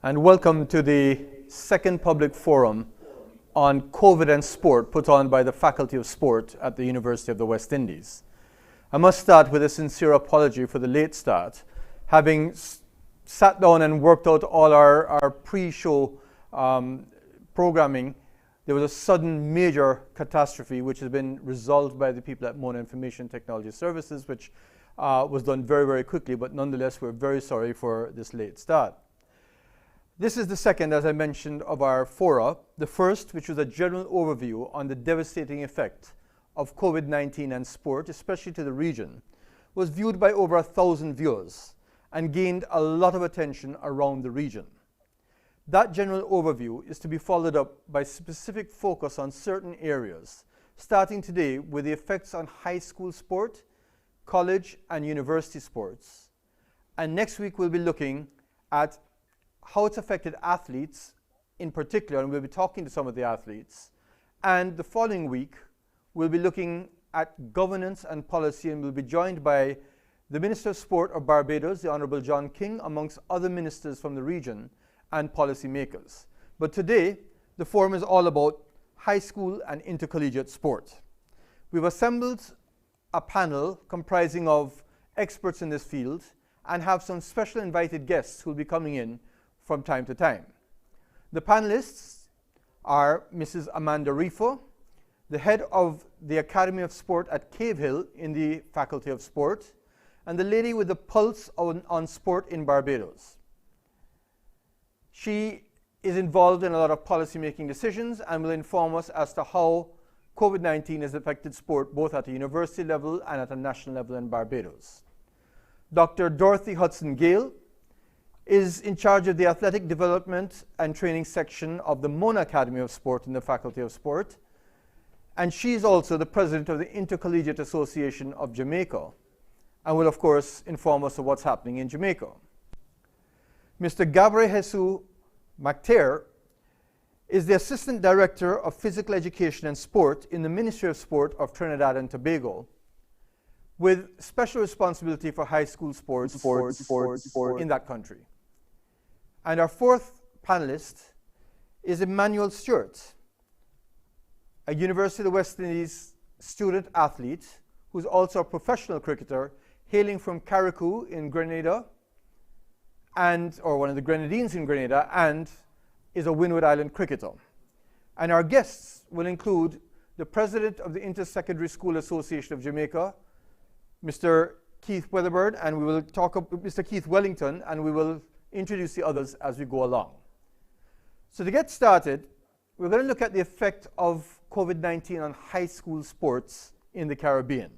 And welcome to the second public forum on COVID and sport put on by the Faculty of Sport at the University of the West Indies. I must start with a sincere apology for the late start. Having sat down and worked out all our pre-show programming, there was a sudden major catastrophe which has been resolved by the people at Mona Information Technology Services, which was done very, very quickly, but nonetheless we're very sorry for this late start. This is the second, as I mentioned, of our fora. The first, which was a general overview on the devastating effect of COVID-19 and sport, especially to the region, was viewed by over 1,000 viewers and gained a lot of attention around the region. That general overview is to be followed up by specific focus on certain areas, starting today with the effects on high school sport, college and university sports. And next week we'll be looking at how it's affected athletes in particular, and we'll be talking to some of the athletes. And the following week, we'll be looking at governance and policy, and we'll be joined by the Minister of Sport of Barbados, the Honorable John King, amongst other ministers from the region and policy makers. But today, the forum is all about high school and intercollegiate sport. We've assembled a panel comprising of experts in this field and have some special invited guests who will be coming in from time to time. The panelists are Mrs. Amanda Rifo, the head of the Academy of Sport at Cave Hill in the Faculty of Sport, and the lady with the pulse on sport in Barbados. She is involved in a lot of policy-making decisions and will inform us as to how COVID-19 has affected sport both at a university level and at a national level in Barbados. Dr. Dorothy Hudson-Gale is in charge of the Athletic Development and Training section of the Mona Academy of Sport in the Faculty of Sport. And she's also the president of the Intercollegiate Association of Jamaica and will, of course, inform us of what's happening in Jamaica. Mr. Gabriel Jesus Macter is the Assistant Director of Physical Education and Sport in the Ministry of Sport of Trinidad and Tobago, with special responsibility for high school sports in that country. And our fourth panelist is Emmanuel Stewart, a University of the West Indies student athlete who's also a professional cricketer hailing from Carriacou in Grenada, or one of the Grenadines in Grenada, and is a Windward Island cricketer. And our guests will include the president of the Inter-Secondary School Association of Jamaica, Mr. Keith Weatherbird, and we will talk about Mr. Keith Wellington, and we will introduce the others as we go along. So to get started, we're going to look at the effect of COVID-19 on high school sports in the Caribbean.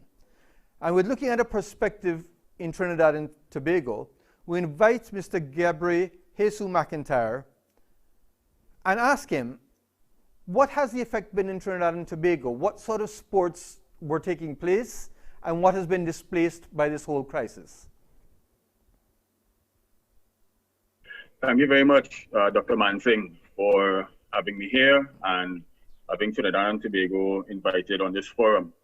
And we're looking at a perspective in Trinidad and Tobago. We invite Mr. Gabriel Jesus McIntyre and ask him, what has the effect been in Trinidad and Tobago? What sort of sports were taking place, and what has been displaced by this whole crisis? Thank you very much, Dr. Mansingh, for having me here and having Trinidad and Tobago invited on this forum.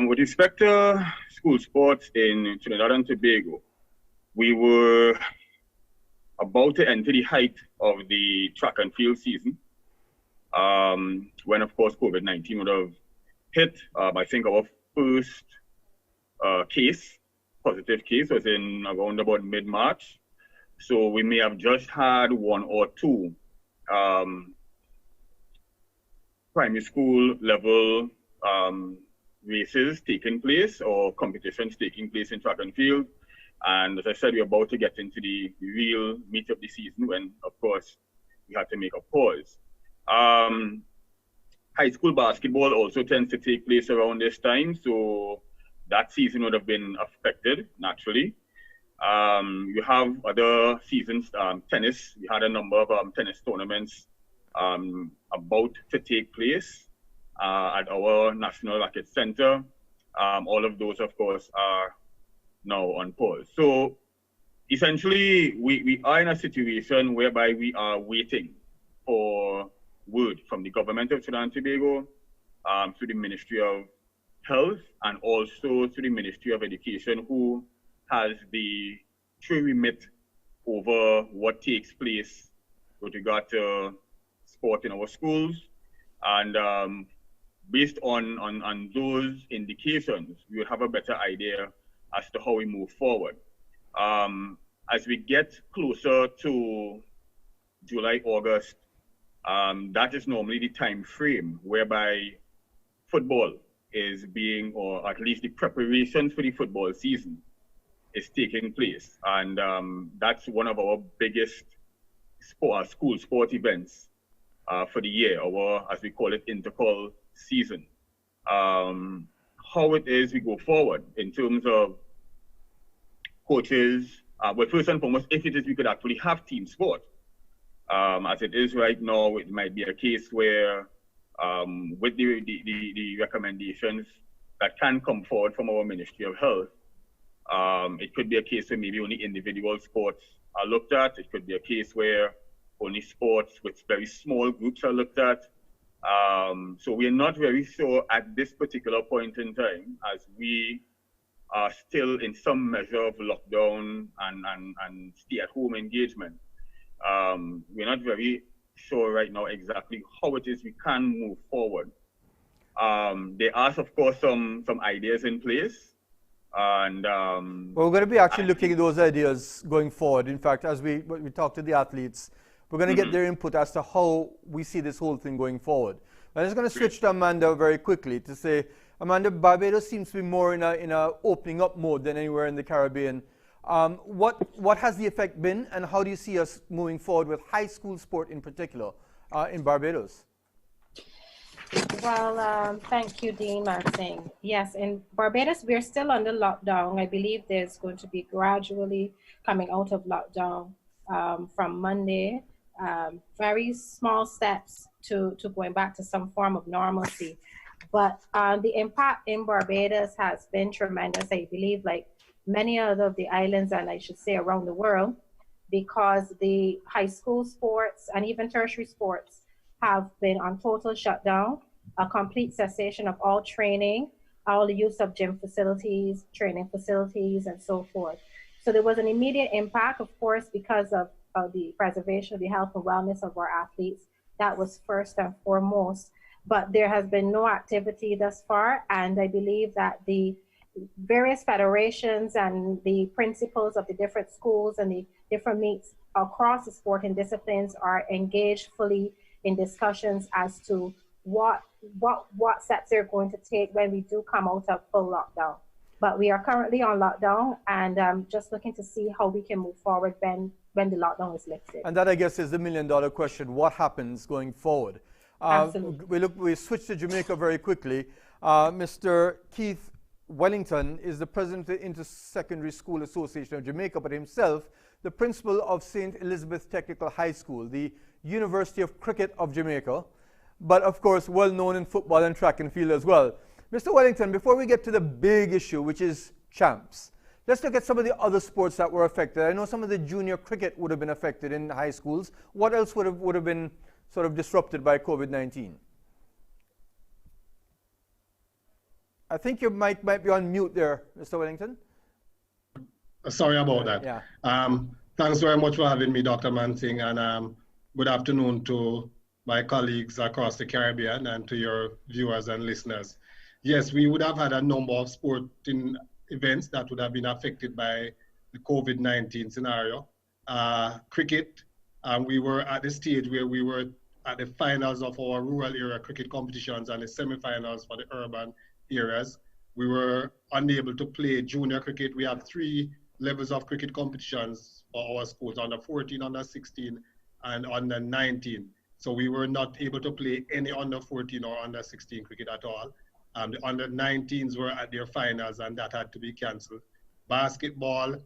With respect to school sports in Trinidad and Tobago, we were about to enter the height of the track and field season when, of course, COVID-19 would have hit. I think our first positive case was in around about mid-March. So we may have just had one or two primary school level races taking place or competitions taking place in track and field. And as I said, we're about to get into the real meat of the season when, of course, we had to make a pause. High school basketball also tends to take place around this time, so that season would have been affected naturally. You have other seasons, tennis. We had a number of tennis tournaments about to take place at our National Racket Center. All of those, of course, are now on pause. So essentially, we are in a situation whereby we are waiting for word from the government of Trinidad and Tobago, to the Ministry of Health, and also to the Ministry of Education, who has the true remit over what takes place with regard to sport in our schools. And based on those indications, we will have a better idea as to how we move forward. As we get closer to July, August, that is normally the time frame whereby football is being, or at least the preparations for the football season is taking place. And that's one of our biggest school sport events for the year, our, as we call it, intercol season. How it is we go forward in terms of coaches, well, first and foremost, if it is we could actually have team sport. As it is right now, it might be a case where with the recommendations that can come forward from our Ministry of Health, it could be a case where maybe only individual sports are looked at. It could be a case where only sports with very small groups are looked at. So we're not very sure at this particular point in time, as we are still in some measure of lockdown and stay-at-home engagement. We're not very sure right now exactly how it is we can move forward. There are, of course, some ideas in place. And well, we're going to be actually looking at those ideas going forward. In fact, as we talk to the athletes, we're going to get their input as to how we see this whole thing going forward. I'm just going to switch to Amanda very quickly to say, Amanda, Barbados seems to be more in a opening up mode than anywhere in the Caribbean. What has the effect been, and how do you see us moving forward with high school sport in particular in Barbados? Well, thank you, Dean Martin. Yes, in Barbados, we're still under lockdown. I believe there's going to be gradually coming out of lockdown from Monday. Very small steps to going back to some form of normalcy. But the impact in Barbados has been tremendous, I believe, like many other of the islands, and I should say around the world, because the high school sports and even tertiary sports have been on total shutdown, a complete cessation of all training, all the use of gym facilities, training facilities, and so forth. So there was an immediate impact, of course, because of the preservation of the health and wellness of our athletes. That was first and foremost. But there has been no activity thus far, and I believe that the various federations and the principals of the different schools and the different meets across the sporting disciplines are engaged fully in discussions as to what steps they're going to take when we do come out of full lockdown. But we are currently on lockdown, and just looking to see how we can move forward when the lockdown is lifted. And that, I guess, is the million-dollar question: what happens going forward? Absolutely. We switch to Jamaica very quickly. Mr. Keith Wellington is the president of the Inter-Secondary School Association of Jamaica, but himself the principal of St. Elizabeth Technical High School, the University of Cricket of Jamaica, but of course well known in football and track and field as well. Mr. Wellington, before we get to the big issue, which is champs, let's look at some of the other sports that were affected. I know some of the junior cricket would have been affected in high schools. What else would have been sort of disrupted by COVID-19? I think your mic might be on mute there, Mr. Wellington. Sorry about that. Yeah. Thanks very much for having me, Dr. Manting, and good afternoon to my colleagues across the Caribbean and to your viewers and listeners. Yes, we would have had a number of sporting events that would have been affected by the COVID-19 scenario. Cricket, we were at the stage where we were at the finals of our rural area cricket competitions and the semifinals for the urban areas. We were unable to play junior cricket. We have 3 levels of cricket competitions for our schools: under 14, under 16, and under 19. So we were not able to play any under 14 or under 16 cricket at all. The under 19s were at their finals, and that had to be canceled. Basketball,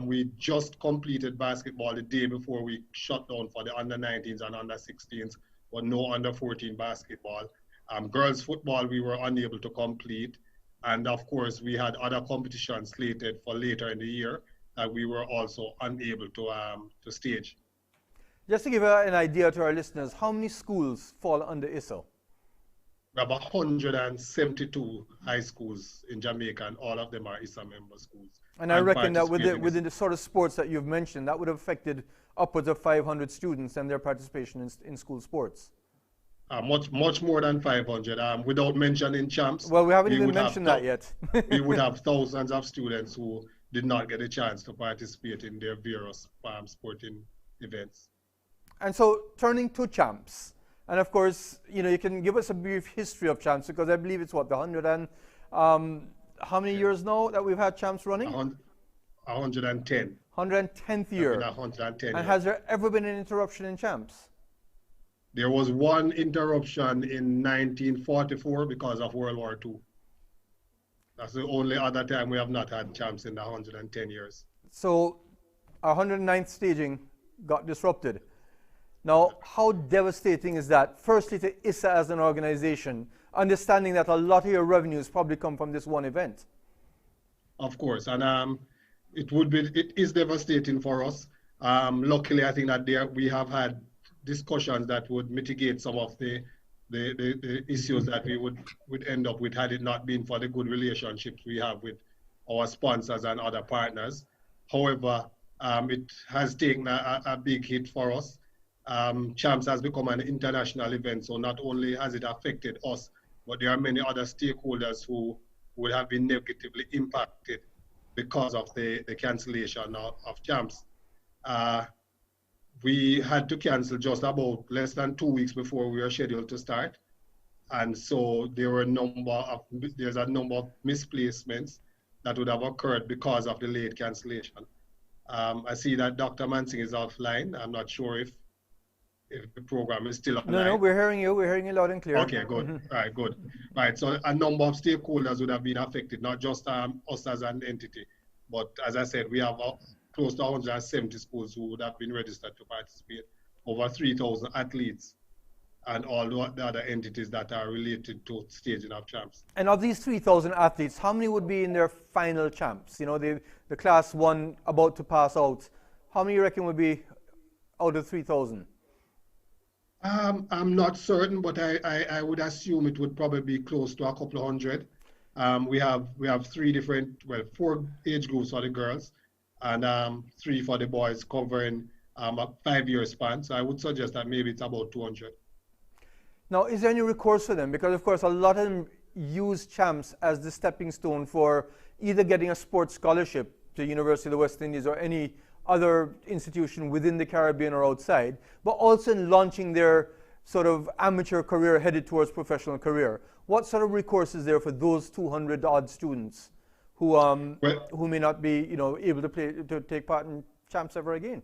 we just completed basketball the day before we shut down for the under 19s and under 16s, but no under 14 basketball. Girls football, we were unable to complete. And of course, we had other competitions slated for later in the year that we were also unable to stage. Just to give an idea to our listeners, how many schools fall under ISO? We have 172 high schools in Jamaica, and all of them are ISA member schools. And I reckon that within the sort of sports that you've mentioned, that would have affected upwards of 500 students and their participation in school sports. Much more than 500. Without mentioning champs. Well, we haven't even mentioned that yet. We would have thousands of students who did not get a chance to participate in their various sporting events. And so, turning to champs, and of course, you can give us a brief history of champs, because I believe it's what, the 100 and how many years now that we've had champs running? 110. 110th year. 110. And has there ever been an interruption in champs? There was one interruption in 1944 because of World War II. That's the only other time we have not had champs in the 110 years. So our 109th staging got disrupted. Now, how devastating is that? Firstly, to ISA as an organization, understanding that a lot of your revenues probably come from this one event. Of course, and it is devastating for us. Luckily, I think that we have had discussions that would mitigate some of the issues that we would end up with had it not been for the good relationships we have with our sponsors and other partners. However, it has taken a big hit for us. Champs has become an international event, so not only has it affected us, but there are many other stakeholders who would have been negatively impacted because of the cancellation of champs. We had to cancel just about less than 2 weeks before we were scheduled to start. And so there's a number of misplacements that would have occurred because of the late cancellation. I see that Dr. Mansing is offline. I'm not sure if the program is still online. No, we're hearing you. We're hearing you loud and clear. Okay, good. All right, good. Right, so a number of stakeholders would have been affected, not just us as an entity, but as I said, we have close to 170 schools who would have been registered to participate, over 3,000 athletes, and all the other entities that are related to staging of champs. And of these 3,000 athletes, how many would be in their final champs? The class one about to pass out. How many you reckon would be out of 3,000? I'm not certain, but I would assume it would probably be close to a couple of hundred. We have 4 age groups for the girls, and 3 for the boys, covering a 5-year span. So I would suggest that maybe it's about 200. Now, is there any recourse for them? Because, of course, a lot of them use champs as the stepping stone for either getting a sports scholarship to University of the West Indies or any other institution within the Caribbean or outside, but also in launching their sort of amateur career headed towards professional career. What sort of recourse is there for those 200 odd students who may not be able to take part in champs ever again?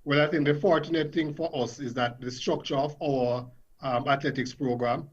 Well, I think the fortunate thing for us is that the structure of our athletics program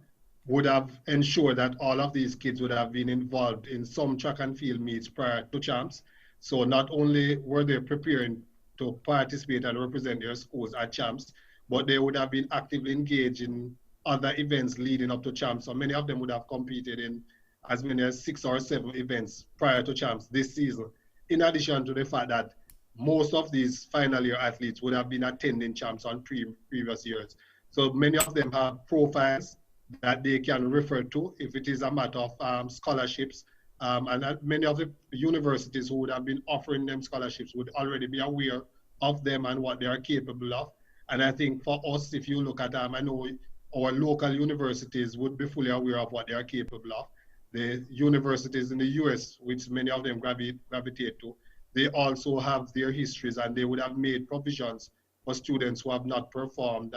would have ensured that all of these kids would have been involved in some track and field meets prior to champs. So not only were they preparing to participate and represent their schools at champs, but they would have been actively engaged in other events leading up to champs. So many of them would have competed in as many as 6 or 7 events prior to champs this season. In addition to the fact that most of these final year athletes would have been attending champs on previous years. So many of them have profiles that they can refer to if it is a matter of scholarships. And many of the universities who would have been offering them scholarships would already be aware of them and what they are capable of. And I think for us, if you look at them, I know our local universities would be fully aware of what they are capable of. The universities in the US, which many of them gravitate to, they also have their histories, and they would have made provisions for students who have not performed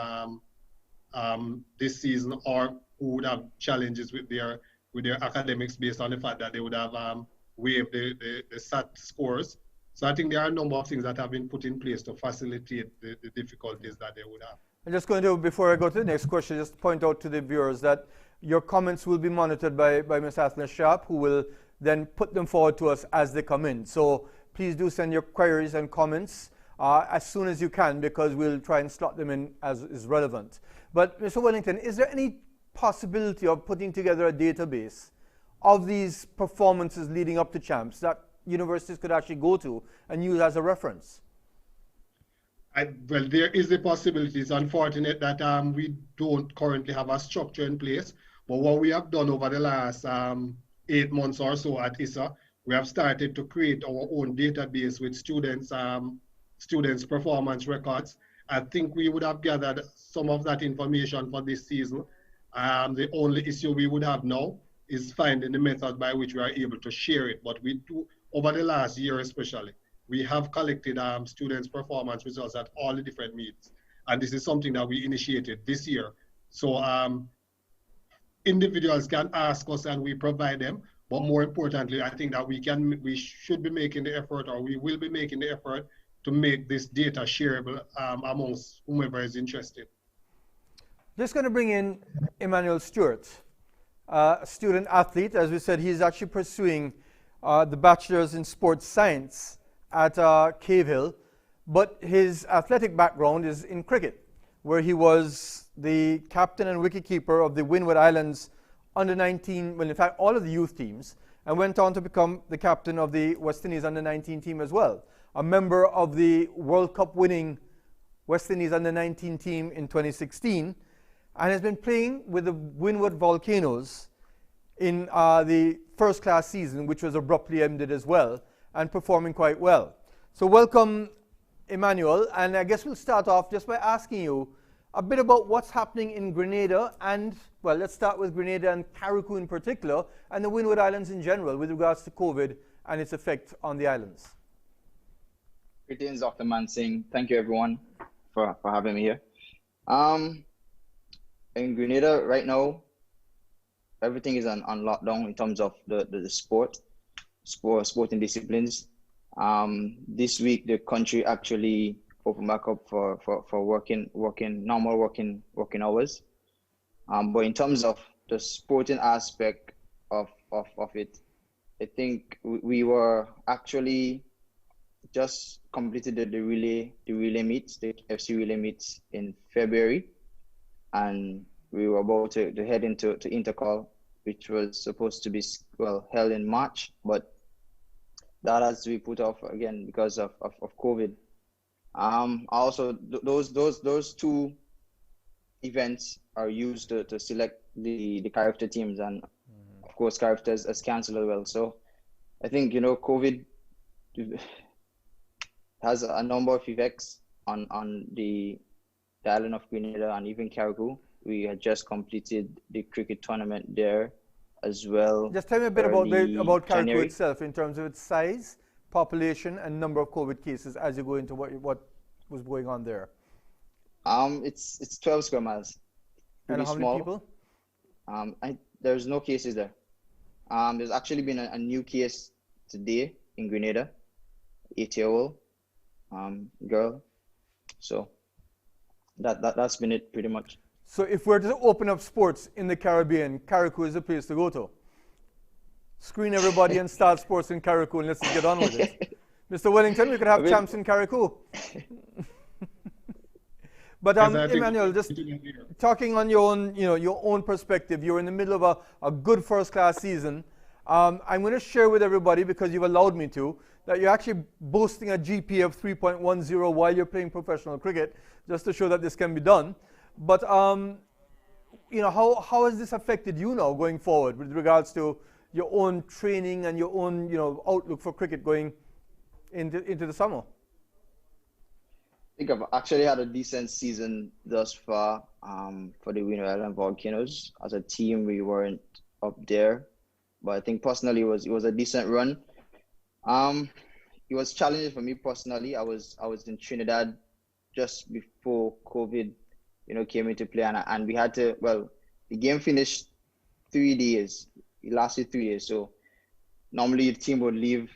this season, or who would have challenges with their academics based on the fact that they would have waived the SAT scores. So I think there are a number of things that have been put in place to facilitate the difficulties that they would have. I'm just going to, before I go to the next question, just point out to the viewers that your comments will be monitored by Ms. Athna Sharp, who will then put them forward to us as they come in. So please do send your queries and comments as soon as you can, because we'll try and slot them in as is relevant. But Mr. Wellington, is there any possibility of putting together a database of these performances leading up to champs that universities could actually go to and use as a reference? Well, there is a possibility. It's unfortunate that we don't currently have a structure in place, But what we have done over the last 8 months or so at ISA, we have started to create our own database with students' performance records. I think we would have gathered some of that information for this season. The only issue we would have now is finding the method by which we are able to share it. But we do, over the last year especially, we have collected students' performance results at all the different meets. And this is something that we initiated this year. So individuals can ask us and we provide them. But more importantly, I think that we should be making the effort, or we will be making the effort to make this data shareable amongst whomever is interested. Just going to bring in Emmanuel Stewart, a student athlete. As we said, he's actually pursuing the Bachelor's in Sports Science at Cave Hill, but his athletic background is in cricket, where he was the captain and wicketkeeper of the Windward Islands under-19, well, in fact, all of the youth teams, and went on to become the captain of the West Indies under-19 team as well. A member of the World Cup winning West Indies under-19 team in 2016, and has been playing with the Windward Volcanoes in the first class season, which was abruptly ended as well, and performing quite well. So welcome, Emmanuel, and I guess we'll start off just by asking you a bit about what's happening in Grenada and, well, let's start with Grenada and Carriacou in particular, and the Windward Islands in general with regards to COVID and its effect on the islands. Greetings, Dr. Mansingh. Thank you, everyone, for having me here. In Grenada right now, everything is on lockdown in terms of the sporting disciplines. This week, the country actually opened back up for normal working hours. But in terms of the sporting aspect of it, I think we were actually just completed the relay meets, the FC relay meets in February, and we were about to head into Intercol, which was supposed to be held in March, but that has to be put off again because of COVID. Also, those two events are used to select the character teams, and of course characters as cancelled as well. So I think COVID has a number of effects on the island of Grenada and even Carriacou. We had just completed the cricket tournament there as well. Just tell me a bit about Carriacou itself in terms of its size, population, and number of COVID cases as you go into what was going on there. It's 12 square miles. And how many people? There's no cases there. There's actually been a new case today in Grenada, 8-year-old girl. So that's been it pretty much. So if we're to open up sports in the Caribbean, Carriacou is the place to go to. Screen everybody and start sports in Carriacou, and let's just get on with it. Mr. Wellington, we could have champs in Carriacou. But Emmanuel, just talking on your own perspective, you're in the middle of a good first-class season. I'm going to share with everybody, because you've allowed me to, that you're actually boasting a GPA of 3.10 while you're playing professional cricket, just to show that this can be done. But how has this affected you now going forward with regards to your own training and your own outlook for cricket going into the summer? I think I've actually had a decent season thus far for the Windward Island Volcanoes. As a team, we weren't up there, but I think personally it was a decent run. It was challenging for me personally. I was in Trinidad just before COVID came into play, and we had to, the game finished 3 days. It lasted 3 days. So normally the team would leave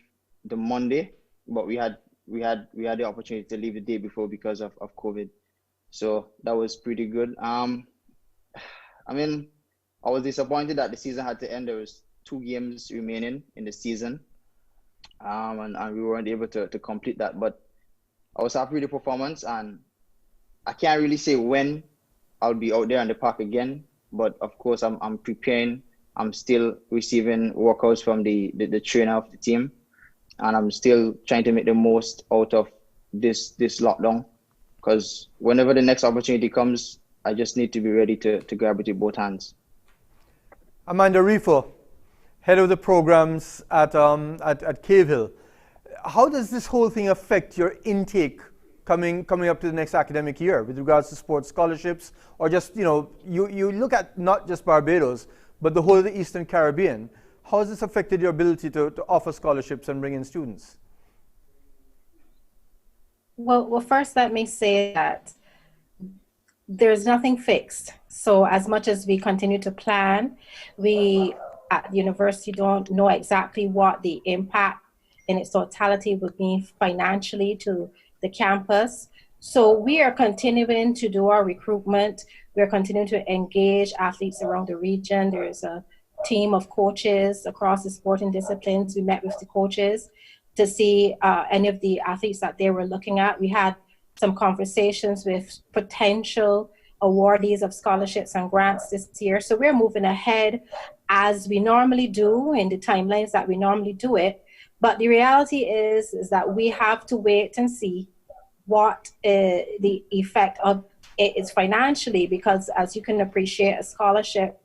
the Monday, but we had the opportunity to leave the day before because of COVID. So that was pretty good. I was disappointed that the season had to end. There was 2 games remaining in the season, and we weren't able to complete that. But I was happy with the performance, and I can't really say when I'll be out there on the park again. But of course, I'm preparing. I'm still receiving workouts from the trainer of the team, and I'm still trying to make the most out of this lockdown, because whenever the next opportunity comes, I just need to be ready to grab it with both hands. Amanda Riefel, head of the programs at Cave Hill. How does this whole thing affect your intake coming up to the next academic year with regards to sports scholarships, or just, you look at not just Barbados, but the whole of the Eastern Caribbean? How has this affected your ability to offer scholarships and bring in students? Well, first let me say that there's nothing fixed. So as much as we continue to plan, we at the university don't know exactly what the impact in its totality would be financially to the campus. So we are continuing to do our recruitment. We are continuing to engage athletes around the region. There is a team of coaches across the sporting disciplines. We met with the coaches to see any of the athletes that they were looking at. We had some conversations with potential awardees of scholarships and grants this year. So we're moving ahead as we normally do in the timelines that we normally do it. But the reality is that we have to wait and see what the effect of it is financially, because as you can appreciate, a scholarship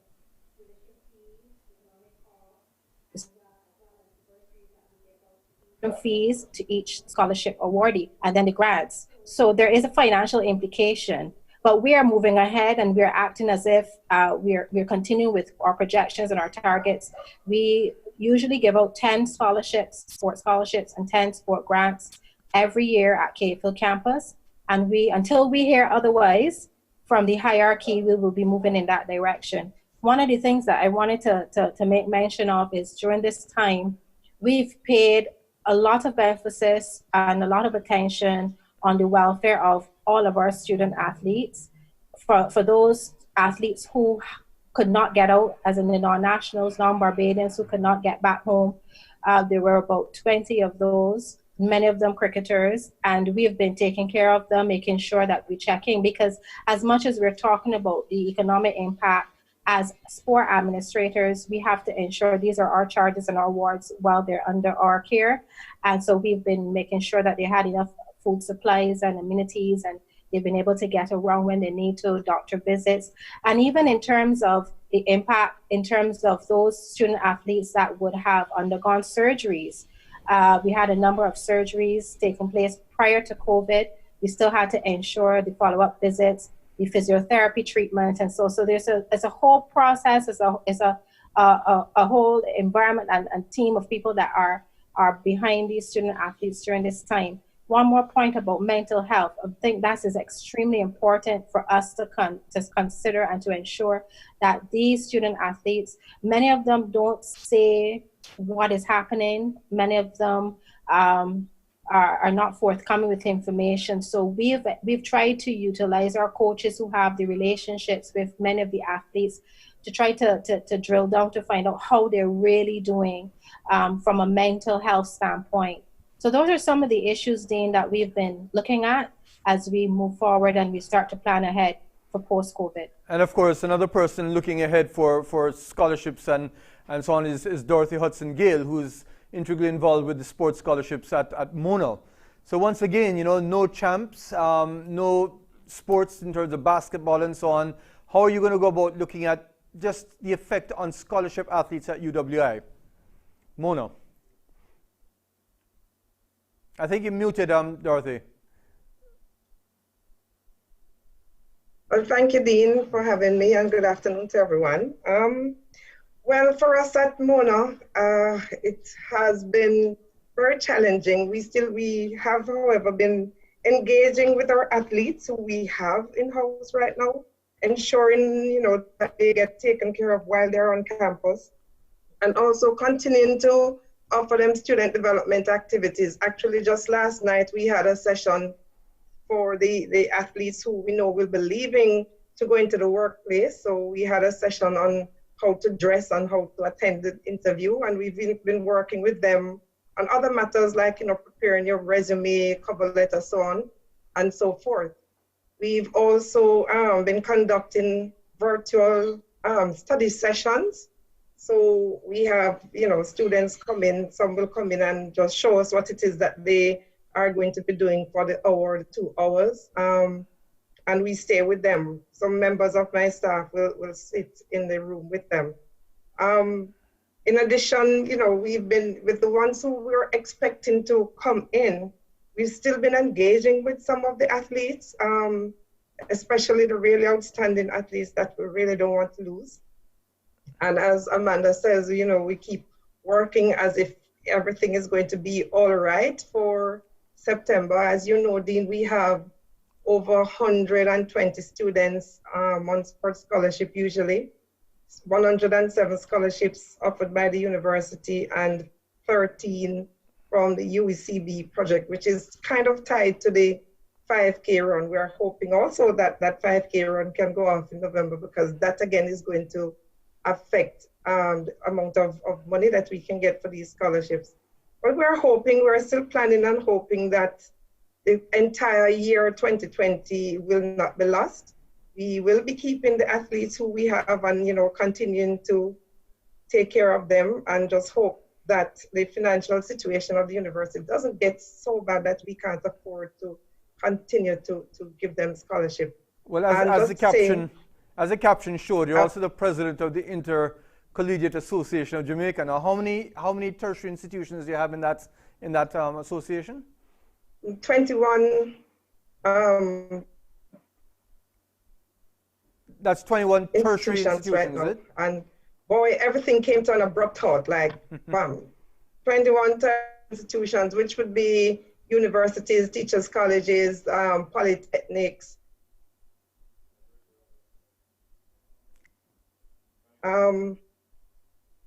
fees to each scholarship awardee and then the grants. So there is a financial implication, but we are moving ahead and we're acting as if we're continuing with our projections and our targets. We usually give out 10 scholarships, sports scholarships, and 10 sport grants every year at Cave Hill campus. And until we hear otherwise from the hierarchy, we will be moving in that direction. One of the things that I wanted to make mention of is during this time, we've paid a lot of emphasis and a lot of attention on the welfare of all of our student athletes. For those athletes who could not get out, as in the non-nationals, non-Barbadians who could not get back home, there were about 20 of those, many of them cricketers, and we've been taking care of them, making sure that we're checking, because as much as we're talking about the economic impact, as sport administrators, we have to ensure these are our charges and our wards while they're under our care. And so we've been making sure that they had enough food supplies and amenities, and they've been able to get around when they need to, doctor visits. And even in terms of the impact, in terms of those student athletes that would have undergone surgeries, we had a number of surgeries taking place prior to COVID. We still had to ensure the follow-up visits, the physiotherapy treatment, and so there's a whole process, it's a whole environment and team of people that are behind these student athletes during this time. One more point about mental health. I think that is extremely important for us to consider and to ensure that these student athletes, many of them don't say what is happening. Many of them are not forthcoming with information. So we've tried to utilize our coaches who have the relationships with many of the athletes to try to drill down to find out how they're really doing from a mental health standpoint. So those are some of the issues, Dean, that we've been looking at as we move forward and we start to plan ahead for post-COVID. And of course, another person looking ahead for scholarships and so on is Dorothy Hudson-Gale, who's integrally involved with the sports scholarships at Mona. So once again, no champs, no sports in terms of basketball and so on. How are you going to go about looking at just the effect on scholarship athletes at UWI? Mona. I think you muted, Dorothy. Well, thank you, Dean, for having me, and good afternoon to everyone. Well, for us at Mona, it has been very challenging. We have, however, been engaging with our athletes who we have in-house right now, ensuring, that they get taken care of while they're on campus, and also continuing to offer them student development activities. Actually, just last night, we had a session for the athletes who we know will be leaving to go into the workplace. So we had a session on how to dress and how to attend the interview. And we've been working with them on other matters like, preparing your resume, cover letter, so on and so forth. We've also been conducting virtual study sessions. So we have, students come in, some will come in and just show us what it is that they are going to be doing for the hour, 2 hours. And we stay with them. Some members of my staff will sit in the room with them. In addition, you know, we've been with the ones who we're expecting to come in, we've still been engaging with some of the athletes, especially the really outstanding athletes that we really don't want to lose. And as Amanda says, you know, we keep working as if everything is going to be all right for September. As you know, Dean, we have over 120 students on sports scholarship usually. 107 scholarships offered by the university and 13 from the UECB project, which is kind of tied to the 5K run. We are hoping also that that 5K run can go off in November, because that again is going to affect the amount of money that we can get for these scholarships. But we're still planning and hoping that the entire year 2020 will not be lost. We will be keeping the athletes who we have and, you know, continuing to take care of them, and just hope that the financial situation of the university doesn't get so bad that we can't afford to continue to give them scholarship. Well, as the caption showed, you're also the president of the Intercollegiate Association of Jamaica. Now, how many tertiary institutions do you have in that association? 21. That's 21 tertiary institutions, right now. is it? And boy, everything came to an abrupt halt, like bam. 21 institutions, which would be universities, teachers' colleges, polytechnics,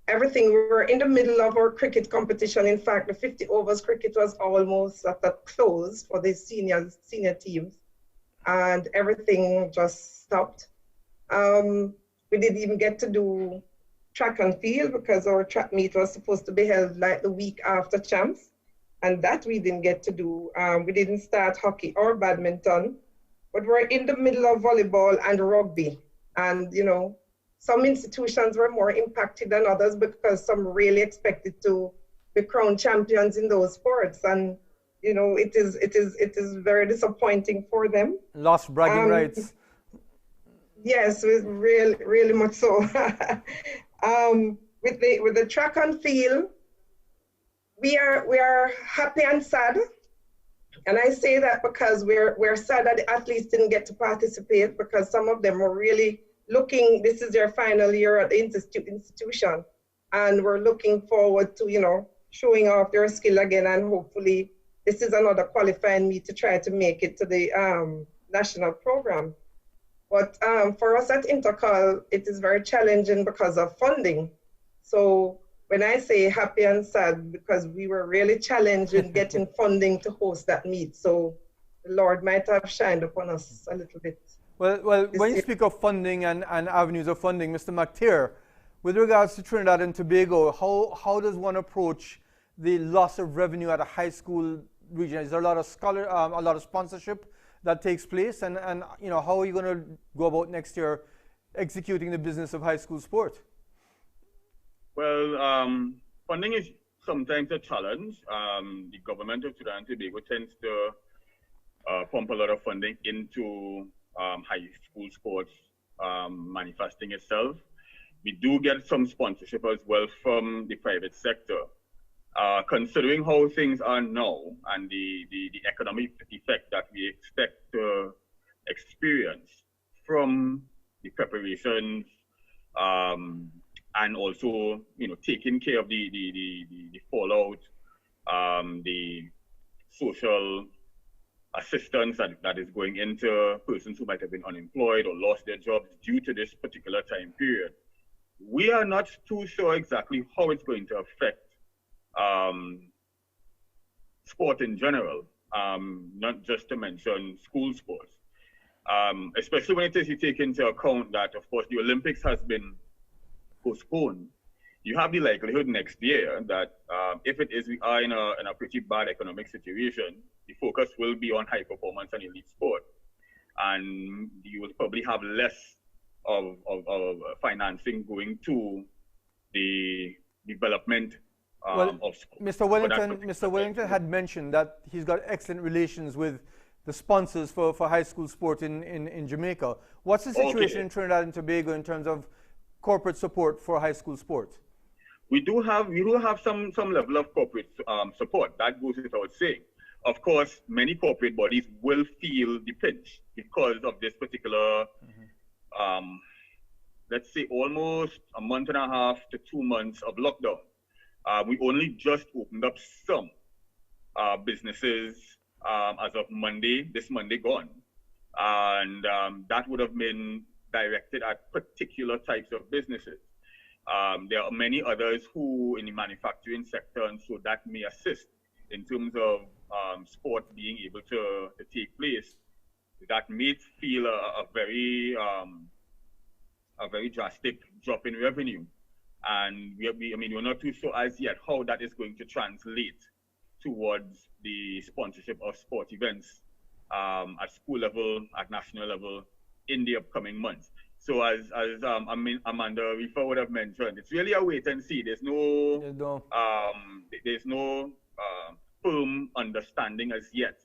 everything. We were in the middle of our cricket competition. In fact, the 50 overs cricket was almost at the close for the senior teams, and everything just stopped. We didn't even get to do track and field because our track meet was supposed to be held like the week after champs, and that we didn't get to do. We didn't start hockey or badminton, but we're in the middle of volleyball and rugby. And, you know, some institutions were more impacted than others because some really expected to be crowned champions in those sports. And, you know, it is very disappointing for them. Lost bragging rights. Yes, really much so. With the track and field, we are happy and sad. And I say that because we're sad that the athletes didn't get to participate, because some of them were really looking, this is their final year at the institution, and we're looking forward to, you know, showing off their skill again, and hopefully this is another qualifying meet to try to make it to the national program. But for us at Intercol, it is very challenging because of funding. So when I say happy and sad, because we were really challenged in getting funding to host that meet. So the Lord might have shined upon us a little bit. Well, when you speak of funding and avenues of funding, Mr. McTeer, with regards to Trinidad and Tobago, how does one approach the loss of revenue at a high school region? Is there a lot of sponsorship that takes place, and you know, how are you going to go about next year executing the business of high school sport? Well, funding is sometimes a challenge. The government of Trinidad and Tobago tends to pump a lot of funding into high school sports manifesting itself. We do get some sponsorship as well from the private sector. Considering how things are now and the economic effect that we expect to experience from the preparations, and also, you know, taking care of the fallout, the social assistance that is going into persons who might have been unemployed or lost their jobs due to this particular time period. We are not too sure exactly how it's going to affect sport in general, not just to mention school sports, especially when you take into account that, of course, the Olympics has been postponed. You have the likelihood next year that if it is we are in a pretty bad economic situation, the focus will be on high performance and elite sport, and you will probably have less of financing going to the development of sport. Mr. Wellington had mentioned that he's got excellent relations with the sponsors for high school sport in Jamaica. What's the situation in Trinidad and Tobago in terms of corporate support for high school sport? We do have some level of corporate support. That goes without saying. Of course, many corporate bodies will feel the pinch because of this particular, let's say, almost a month and a half to 2 months of lockdown. We only just opened up some businesses as of Monday, this Monday gone. And that would have been directed at particular types of businesses. There are many others who in the manufacturing sector, and so that may assist in terms of sport being able to take place. That may feel a very drastic drop in revenue. And we're not too sure as yet how that is going to translate towards the sponsorship of sport events at school level, at national level in the upcoming months. So as Amanda Rifa would have mentioned, it's really a wait and see. There's no firm understanding as yet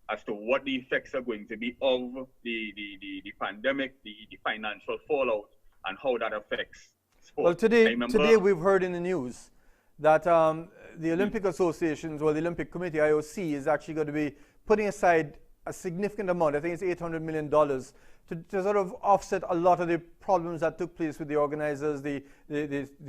as to what the effects are going to be of the pandemic, the financial fallout, and how that affects sport. Well, today we've heard in the news that the Olympic Associations, or the Olympic Committee, IOC, is actually going to be putting aside a significant amount, I think it's $800 million, to sort of offset a lot of the problems that took place with the organizers, the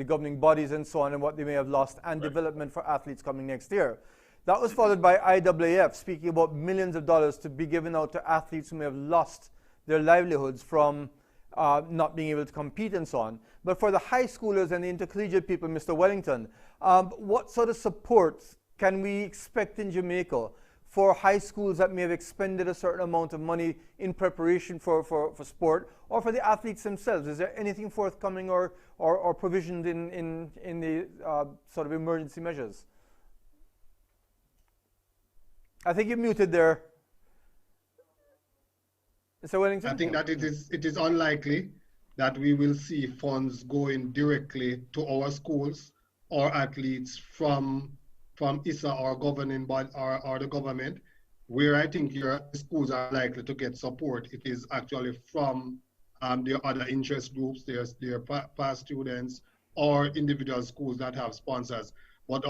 governing bodies and so on, and what they may have lost, and development for athletes coming next year. That was followed by IAAF speaking about millions of dollars to be given out to athletes who may have lost their livelihoods from not being able to compete and so on. But for the high schoolers and the intercollegiate people, Mr. Wellington, what sort of support can we expect in Jamaica for high schools that may have expended a certain amount of money in preparation for sport, or for the athletes themselves? Is there anything forthcoming or provisioned in the sort of emergency measures? I think you're muted there, Mr. Wellington. I think that it is unlikely that we will see funds going directly to our schools or athletes from ISA or governing body or the government. Where I think your schools are likely to get support, it is actually from their other interest groups, their past students, or individual schools that have sponsors. But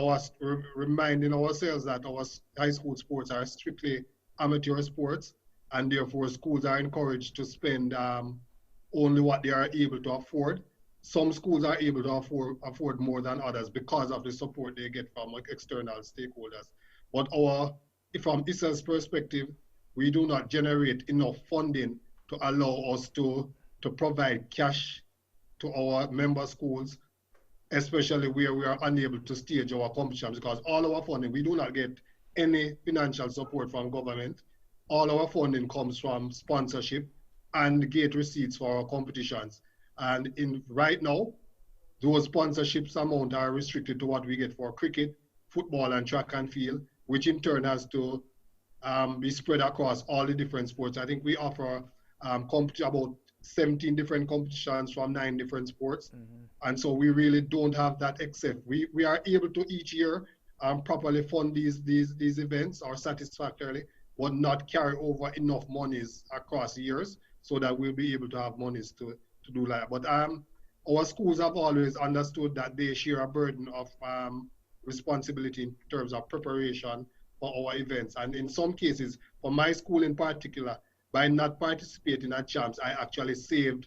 reminding ourselves that our high school sports are strictly amateur sports, and therefore schools are encouraged to spend only what they are able to afford. Some schools are able to afford more than others because of the support they get from external stakeholders. But from ISA's perspective, we do not generate enough funding to allow us to provide cash to our member schools, especially where we are unable to stage our competitions, because all our funding, we do not get any financial support from government. All our funding comes from sponsorship and gate receipts for our competitions. And right now, those sponsorships amount are restricted to what we get for cricket, football, and track and field, which in turn has to be spread across all the different sports. I think we offer about 17 different competitions from 9 different sports. Mm-hmm. And so we really don't have that except we are able to each year properly fund these events or satisfactorily, but not carry over enough monies across years so that we'll be able to have monies to do that. But our schools have always understood that they share a burden of responsibility in terms of preparation for our events. And in some cases, for my school in particular, by not participating at champs, I actually saved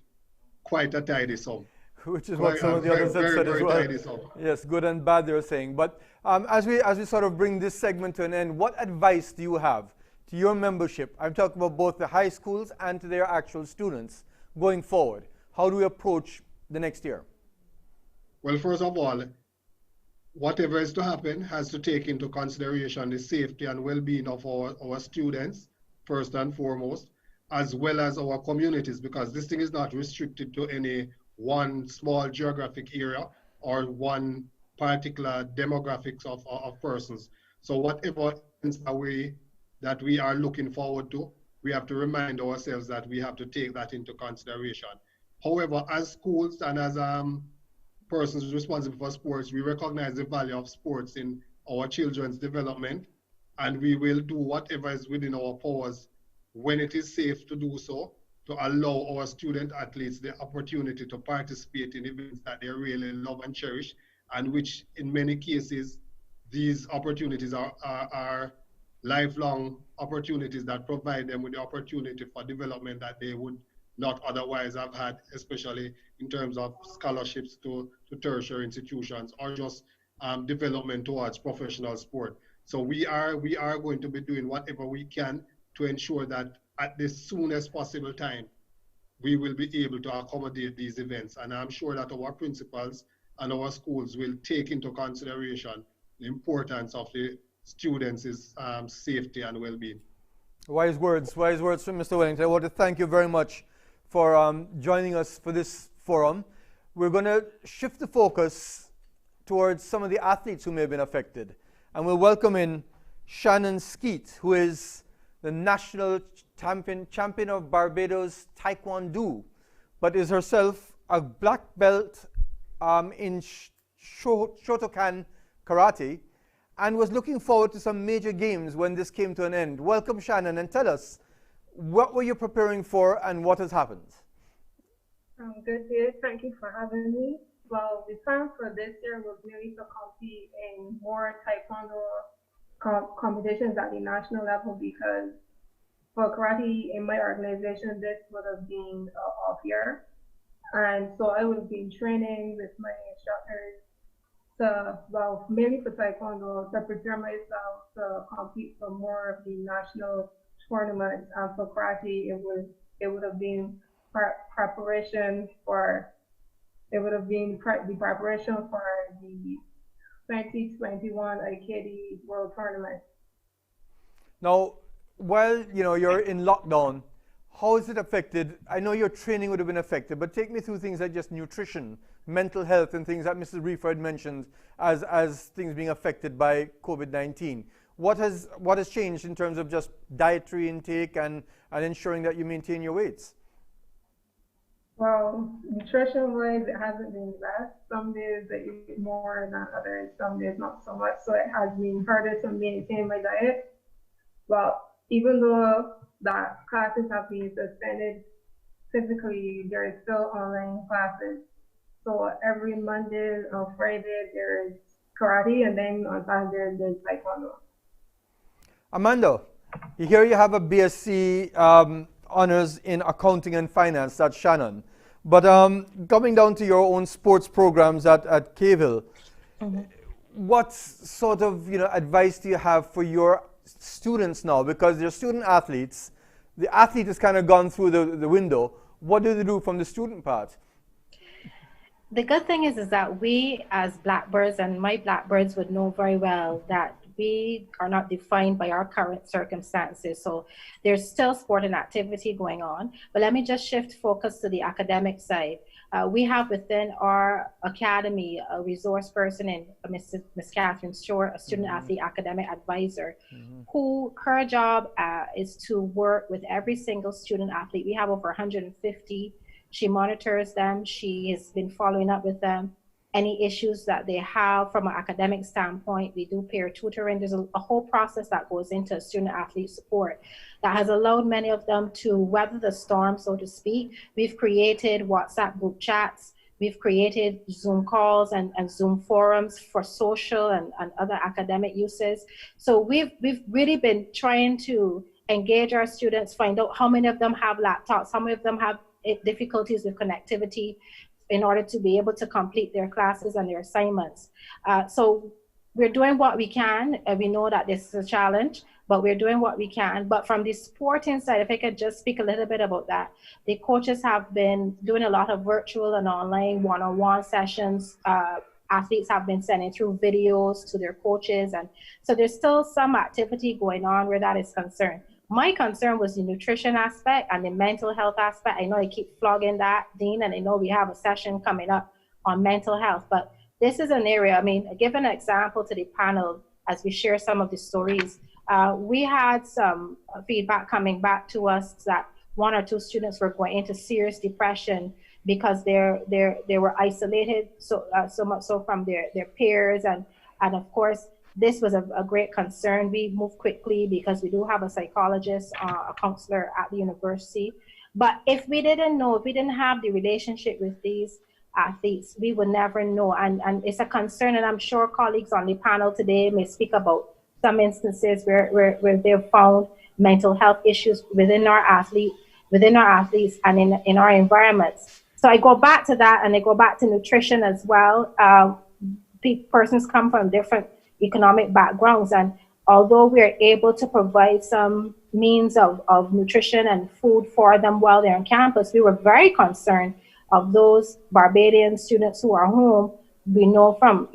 quite a tidy sum. Which is what some of the others have said as well. Yes, good and bad they're saying. But as we sort of bring this segment to an end, what advice do you have to your membership? I'm talking about both the high schools and to their actual students going forward. How do we approach the next year? Well, first of all, whatever is to happen has to take into consideration the safety and well-being of our students, first and foremost, as well as our communities, because this thing is not restricted to any one small geographic area or one particular demographics of persons. So whatever that we are looking forward to, we have to remind ourselves that we have to take that into consideration. However, as schools and as persons responsible for sports, we recognize the value of sports in our children's development, and we will do whatever is within our powers when it is safe to do so to allow our student athletes the opportunity to participate in events that they really love and cherish, and which in many cases, these opportunities are lifelong opportunities that provide them with the opportunity for development that they would not otherwise have had, especially in terms of scholarships to tertiary institutions or just development towards professional sport. So we are going to be doing whatever we can to ensure that at the soonest possible time, we will be able to accommodate these events. And I'm sure that our principals and our schools will take into consideration the importance of the students' safety and well-being. Wise words from Mr. Wellington. I want to thank you very much for joining us for this forum. We're going to shift the focus towards some of the athletes who may have been affected. And we'll welcome in Shannon Skeet, who is the national champion of Barbados Taekwondo, but is herself a black belt in Shotokan Karate, and was looking forward to some major games when this came to an end. Welcome, Shannon, and tell us, what were you preparing for and what has happened? Good day. Thank you for having me. Well, the plan for this year was really to compete in more Taekwondo competitions at the national level, because for karate in my organization, this would have been an off year. And so I would have been training with my instructors mainly for Taekwondo, to prepare myself to compete for more of the national tournaments. And for karate, it would have been preparation for the preparation for the 2021 IKD World Tournament. Now, while you're in lockdown, how is it affected? I know your training would have been affected, but take me through things like just nutrition, mental health, and things that Mrs. Reefer had mentioned as things being affected by COVID-19. What has changed in terms of just dietary intake and ensuring that you maintain your weights? Well, nutrition-wise, it hasn't been less. Some days I eat more than others, some days not so much. So it has been harder to maintain my diet. Well, even though that classes have been suspended physically, there is still online classes. So every Monday or Friday there is karate, and then on Saturday there's Taekwondo. Amanda, here you have a BSc honors in accounting and finance. That's Shannon. But coming down to your own sports programs at Cave, what sort of advice do you have for your students now? Because they're student athletes. The athlete has kind of gone through the window. What do they do from the student part? The good thing is that we as Blackbirds, and my Blackbirds would know very well that we are not defined by our current circumstances. So there's still sport and activity going on. But let me just shift focus to the academic side. We have within our academy a resource person in Miss Catherine Short, a student athlete academic advisor, who her job is to work with every single student athlete. We have over 150. She monitors them. She has been following up with them. Any issues that they have from an academic standpoint, we do peer tutoring. There's a whole process that goes into student athlete support that has allowed many of them to weather the storm, so to speak. We've created WhatsApp group chats. We've created Zoom calls and Zoom forums for social and other academic uses. So we've really been trying to engage our students, find out how many of them have laptops, how many of them have difficulties with connectivity, in order to be able to complete their classes and their assignments. So we're doing what we can. We know that this is a challenge, but we're doing what we can. But from the sporting side, if I could just speak a little bit about that, the coaches have been doing a lot of virtual and online one-on-one sessions. Athletes have been sending through videos to their coaches. And so there's still some activity going on where that is concerned. My concern was the nutrition aspect and the mental health aspect. I know I keep flogging that, Dean, and I know we have a session coming up on mental health, but this is an area, I mean, give an example to the panel as we share some of the stories. We had some feedback coming back to us that one or two students were going into serious depression because they were isolated so much so from their peers, and of course, this was a great concern. We moved quickly because we do have a psychologist, a counselor at the university. But if we didn't know, if we didn't have the relationship with these athletes, we would never know. And it's a concern, and I'm sure colleagues on the panel today may speak about some instances where they've found mental health issues within our athletes and in our environments. So I go back to that, and I go back to nutrition as well. Persons come from different economic backgrounds, and although we are able to provide some means of nutrition and food for them while they're on campus, we were very concerned of those Barbadian students who are home. We know from,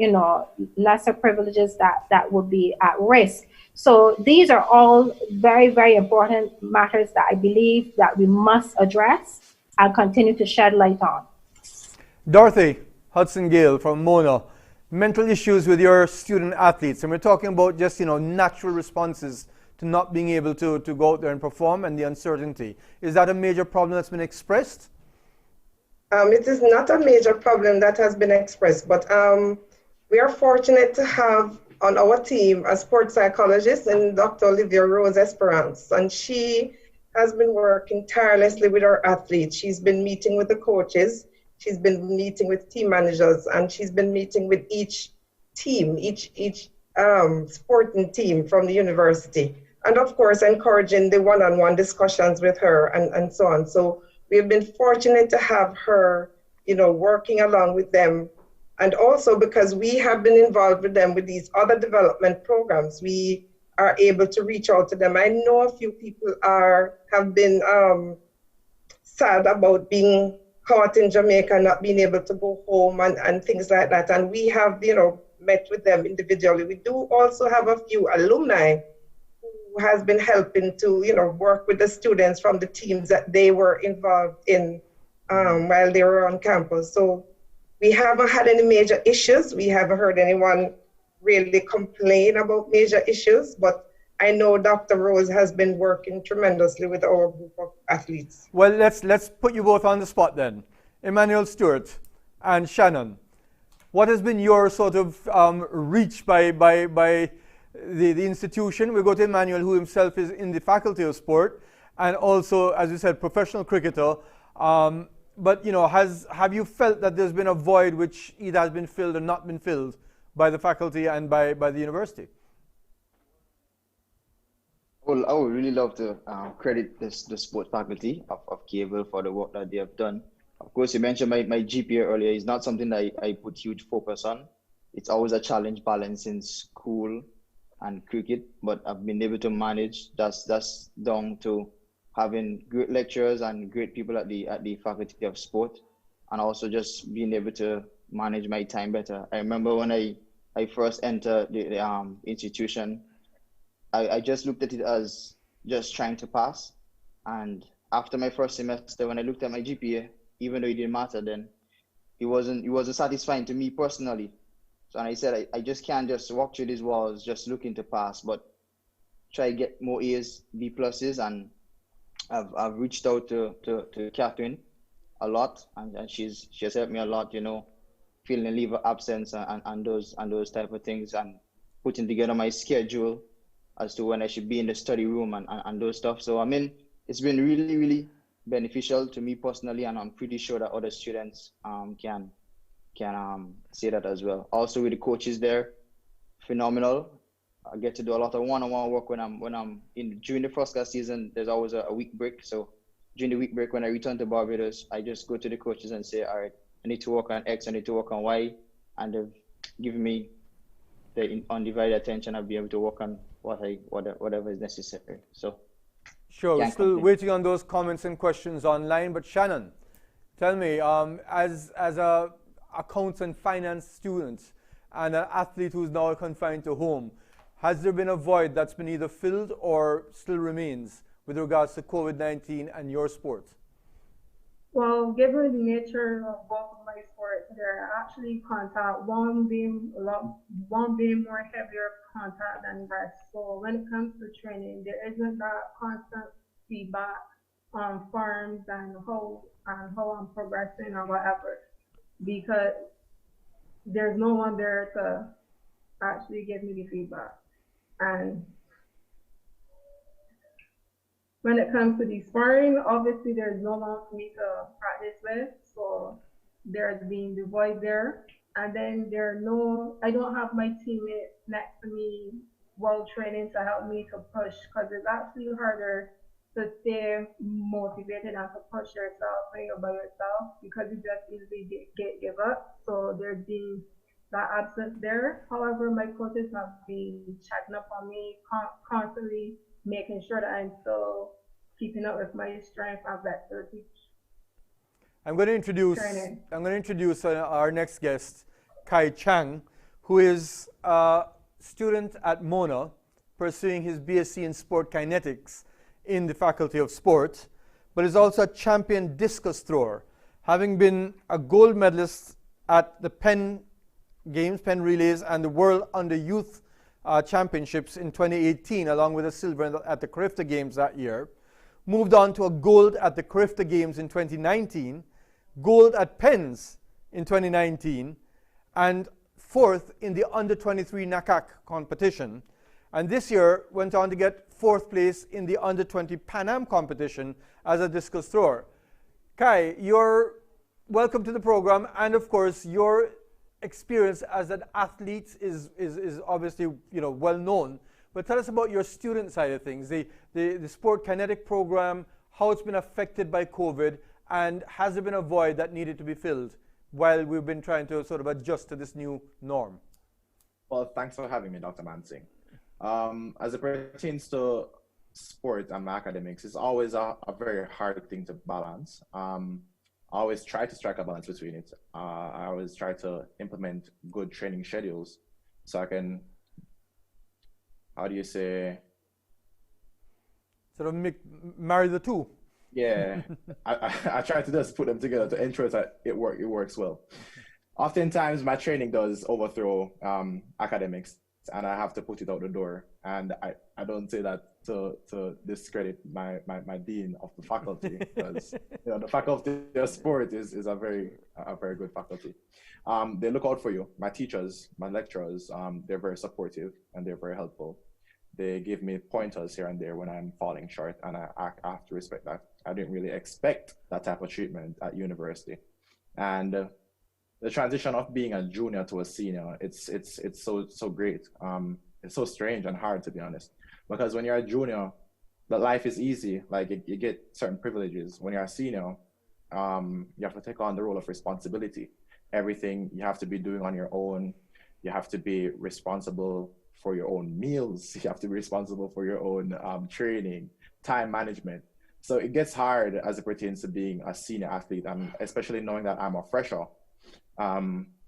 lesser privileges that would be at risk. So these are all very, very important matters that I believe that we must address and continue to shed light on. Dorothy Hudson-Gale from Mona, mental issues with your student athletes, and we're talking about just, natural responses to not being able to go out there and perform and the uncertainty. Is that a major problem that's been expressed? It is not a major problem that has been expressed, but we are fortunate to have on our team a sports psychologist and Dr. Olivia Rose Esperance, and she has been working tirelessly with our athletes. She's been meeting with the coaches, she's been meeting with team managers, and she's been meeting with each team, each sporting team from the university, and of course encouraging the one-on-one discussions with her and so on. So we have been fortunate to have her, working along with them. And also because we have been involved with them with these other development programs, we are able to reach out to them. I know a few people have been sad about being caught in Jamaica, not being able to go home and things like that. And we have, met with them individually. We do also have a few alumni who has been helping to, work with the students from the teams that they were involved in while they were on campus. So we haven't had any major issues. We haven't heard anyone really complain about major issues, but I know Dr. Rose has been working tremendously with our group of athletes. Well, let's put you both on the spot then. Emmanuel Stewart and Shannon, what has been your sort of reach by the institution? We go to Emmanuel, who himself is in the Faculty of Sport, and also, as you said, professional cricketer. But have you felt that there's been a void which either has been filled or not been filled by the faculty and by the university? Well, I would really love to credit the sport faculty of Cable for the work that they have done. Of course, you mentioned my GPA earlier. It's not something that I put huge focus on. It's always a challenge balancing school and cricket, but I've been able to manage. That's down to having great lecturers and great people at the Faculty of Sport, and also just being able to manage my time better. I remember when I first entered the institution, I just looked at it as just trying to pass. And after my first semester, when I looked at my GPA, even though it didn't matter then, it wasn't satisfying to me personally. So and I said, I just can't just walk through these walls just looking to pass, but try to get more A's, B pluses. And I've reached out to Catherine a lot, and she has helped me a lot, filling a leave of absence and those type of things, and putting together my schedule as to when I should be in the study room and those stuff. So it's been really, really beneficial to me personally, and I'm pretty sure that other students can say that as well. Also with the coaches there, phenomenal. I get to do a lot of one-on-one work when I'm in during the first class season. There's always a week break. So during the week break, when I return to Barbados, I just go to the coaches and say, all right, I need to work on X, I need to work on Y, and they've given me the undivided attention. I'll be able to work on whatever is necessary. So sure, we're still waiting on those comments and questions online. But Shannon, tell me, as a accounts and finance student and an athlete who's now confined to home, has there been a void that's been either filled or still remains with regards to COVID-19 and your sport? Well, given the nature of both of my sports, they're actually contact, one being more heavier contact than the rest. So when it comes to training, there isn't that constant feedback on forms and how I'm progressing or whatever, because there's no one there to actually give me the feedback. And when it comes to the sparring, obviously there's no one for me to practice with, so there's been the void there. And then I don't have my teammate next to me while training to help me to push, because it's actually harder to stay motivated and to push yourself when you're by yourself, because you just easily give up. So there's been that absence there. However, my coaches have been checking up on me constantly, making sure that I'm still keeping up with my strength and flexibility. I'm going to introduce our next guest, Kai Chang, who is a student at Mona, pursuing his BSc in Sport Kinetics in the Faculty of Sport, but is also a champion discus thrower, having been a gold medalist at the Penn Games, Penn Relays, and the World Under Youth Championships in 2018, along with a silver at the Carifta Games that year. Moved on to a gold at the Carifta Games in 2019, gold at Penn's in 2019, and fourth in the Under-23 NACAC competition. And this year went on to get fourth place in the Under-20 Pan Am competition as a discus thrower. Kai, you're welcome to the program, and of course your experience as an athlete is obviously well known. But tell us about your student side of things, the Sport Kinetic program, how it's been affected by COVID, and has there been a void that needed to be filled while we've been trying to sort of adjust to this new norm? Well, thanks for having me, Dr. Mansing. As it pertains to sport and academics, it's always a very hard thing to balance. I always try to strike a balance between it. I always try to implement good training schedules so I can, how do you say? Sort of marry the two. Yeah, I try to just put them together to ensure that it works well. Oftentimes my training does overthrow academics, and I have to put it out the door. And I don't say that to discredit my dean of the faculty, because the faculty of sport is a very good faculty. They look out for you. My teachers, my lecturers, they're very supportive and they're very helpful. They give me pointers here and there when I'm falling short, and I have to respect that. I didn't really expect that type of treatment at university. And the transition of being a junior to a senior, it's so great. It's so strange and hard, to be honest, because when you're a junior, the life is easy. Like you get certain privileges. When you're a senior, you have to take on the role of responsibility. Everything you have to be doing on your own. You have to be responsible for your own meals. You have to be responsible for your own training, time management. So it gets hard as it pertains to being a senior athlete, and especially knowing that I'm a fresher.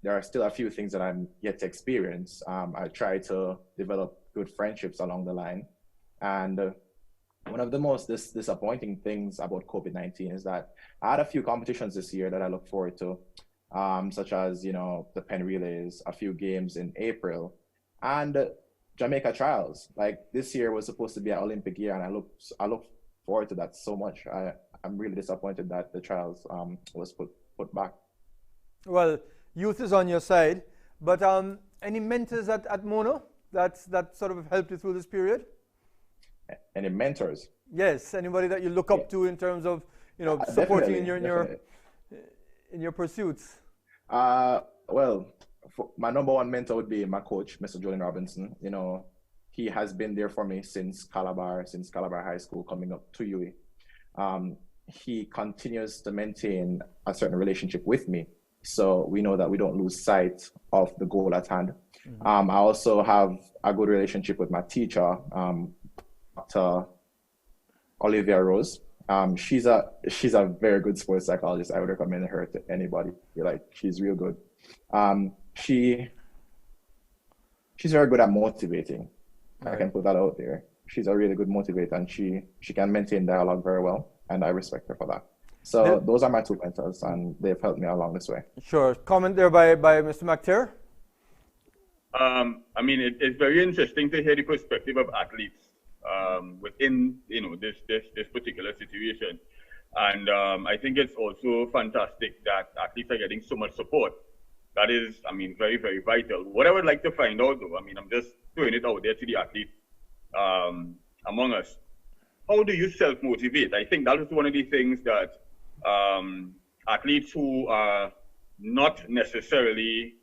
There are still a few things that I'm yet to experience. I try to develop good friendships along the line. And one of the most disappointing things about COVID-19 is that I had a few competitions this year that I look forward to, such as, the Penn Relays, a few games in April, and Jamaica Trials. Like this year was supposed to be an Olympic year, and I look forward to that so much. I'm really disappointed that the trials was put back. Well, youth is on your side, but any mentors at Mona that sort of helped you through this period? Any mentors? Yes, anybody that you look up to in terms of supporting in your pursuits. Well, my number one mentor would be my coach, Mr. Julian Robinson. He has been there for me since Calabar High School, coming up to UWI. He continues to maintain a certain relationship with me, so we know that we don't lose sight of the goal at hand. Mm-hmm. I also have a good relationship with my teacher, Dr. Olivia Rose. She's a very good sports psychologist. I would recommend her to anybody. She's real good. She's very good at motivating. Right. I can put that out there. She's a really good motivator, and she can maintain dialogue very well, and I respect her for that. So those are my two mentors, and they've helped me along this way. Sure. Comment there by Mr. McTeer. It's very interesting to hear the perspective of athletes within this particular situation, and I think it's also fantastic that athletes are getting so much support. That is, very, very vital. What I would like to find out, though, I'm just throwing it out there to the athletes among us. how do you self-motivate? I think that is one of the things that athletes who are not necessarily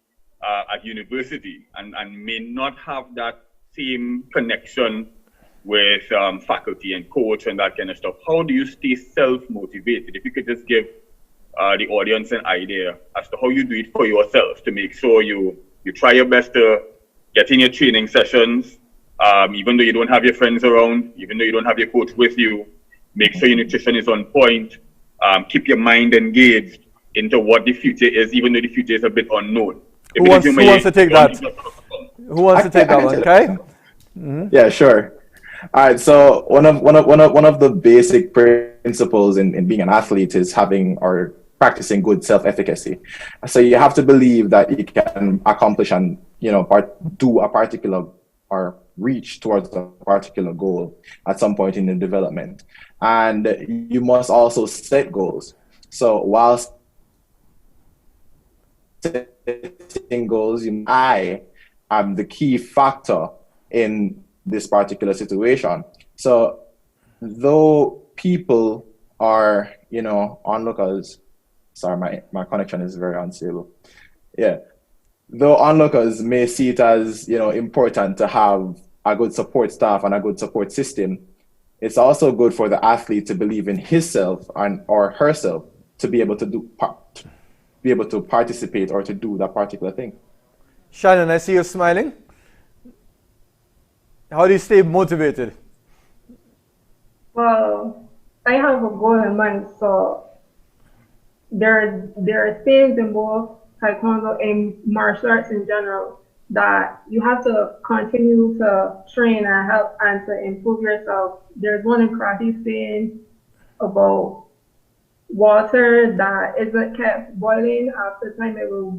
at university and may not have that same connection with faculty and coach and that kind of stuff. How do you stay self-motivated? If you could just give the audience an idea as to how you do it for yourself to make sure you try your best to get in your training sessions, even though you don't have your friends around, even though you don't have your coach with you, make sure your nutrition is on point, keep your mind engaged into what the future is, even though the future is a bit unknown. Who wants to take that? Who wants to take that one, okay? Mm-hmm. Yeah, sure. All right. So one of the basic principles in being an athlete is having or practicing good self-efficacy. So you have to believe that you can accomplish and do a particular or reach towards a particular goal at some point in the development, and you must also set goals. So whilst setting goals, I am the key factor in this particular situation. So though people are, onlookers, sorry, my connection is very unstable. Yeah. Though onlookers may see it as, important to have a good support staff and a good support system, it's also good for the athlete to believe in himself or herself to be able to participate or to do that particular thing. Shannon, I see you smiling. How do you stay motivated? Well, I have a goal in mind, so there are things in both taekwondo and martial arts in general that you have to continue to train and help and to improve yourself. There's one in karate saying about water that isn't kept boiling, after time it will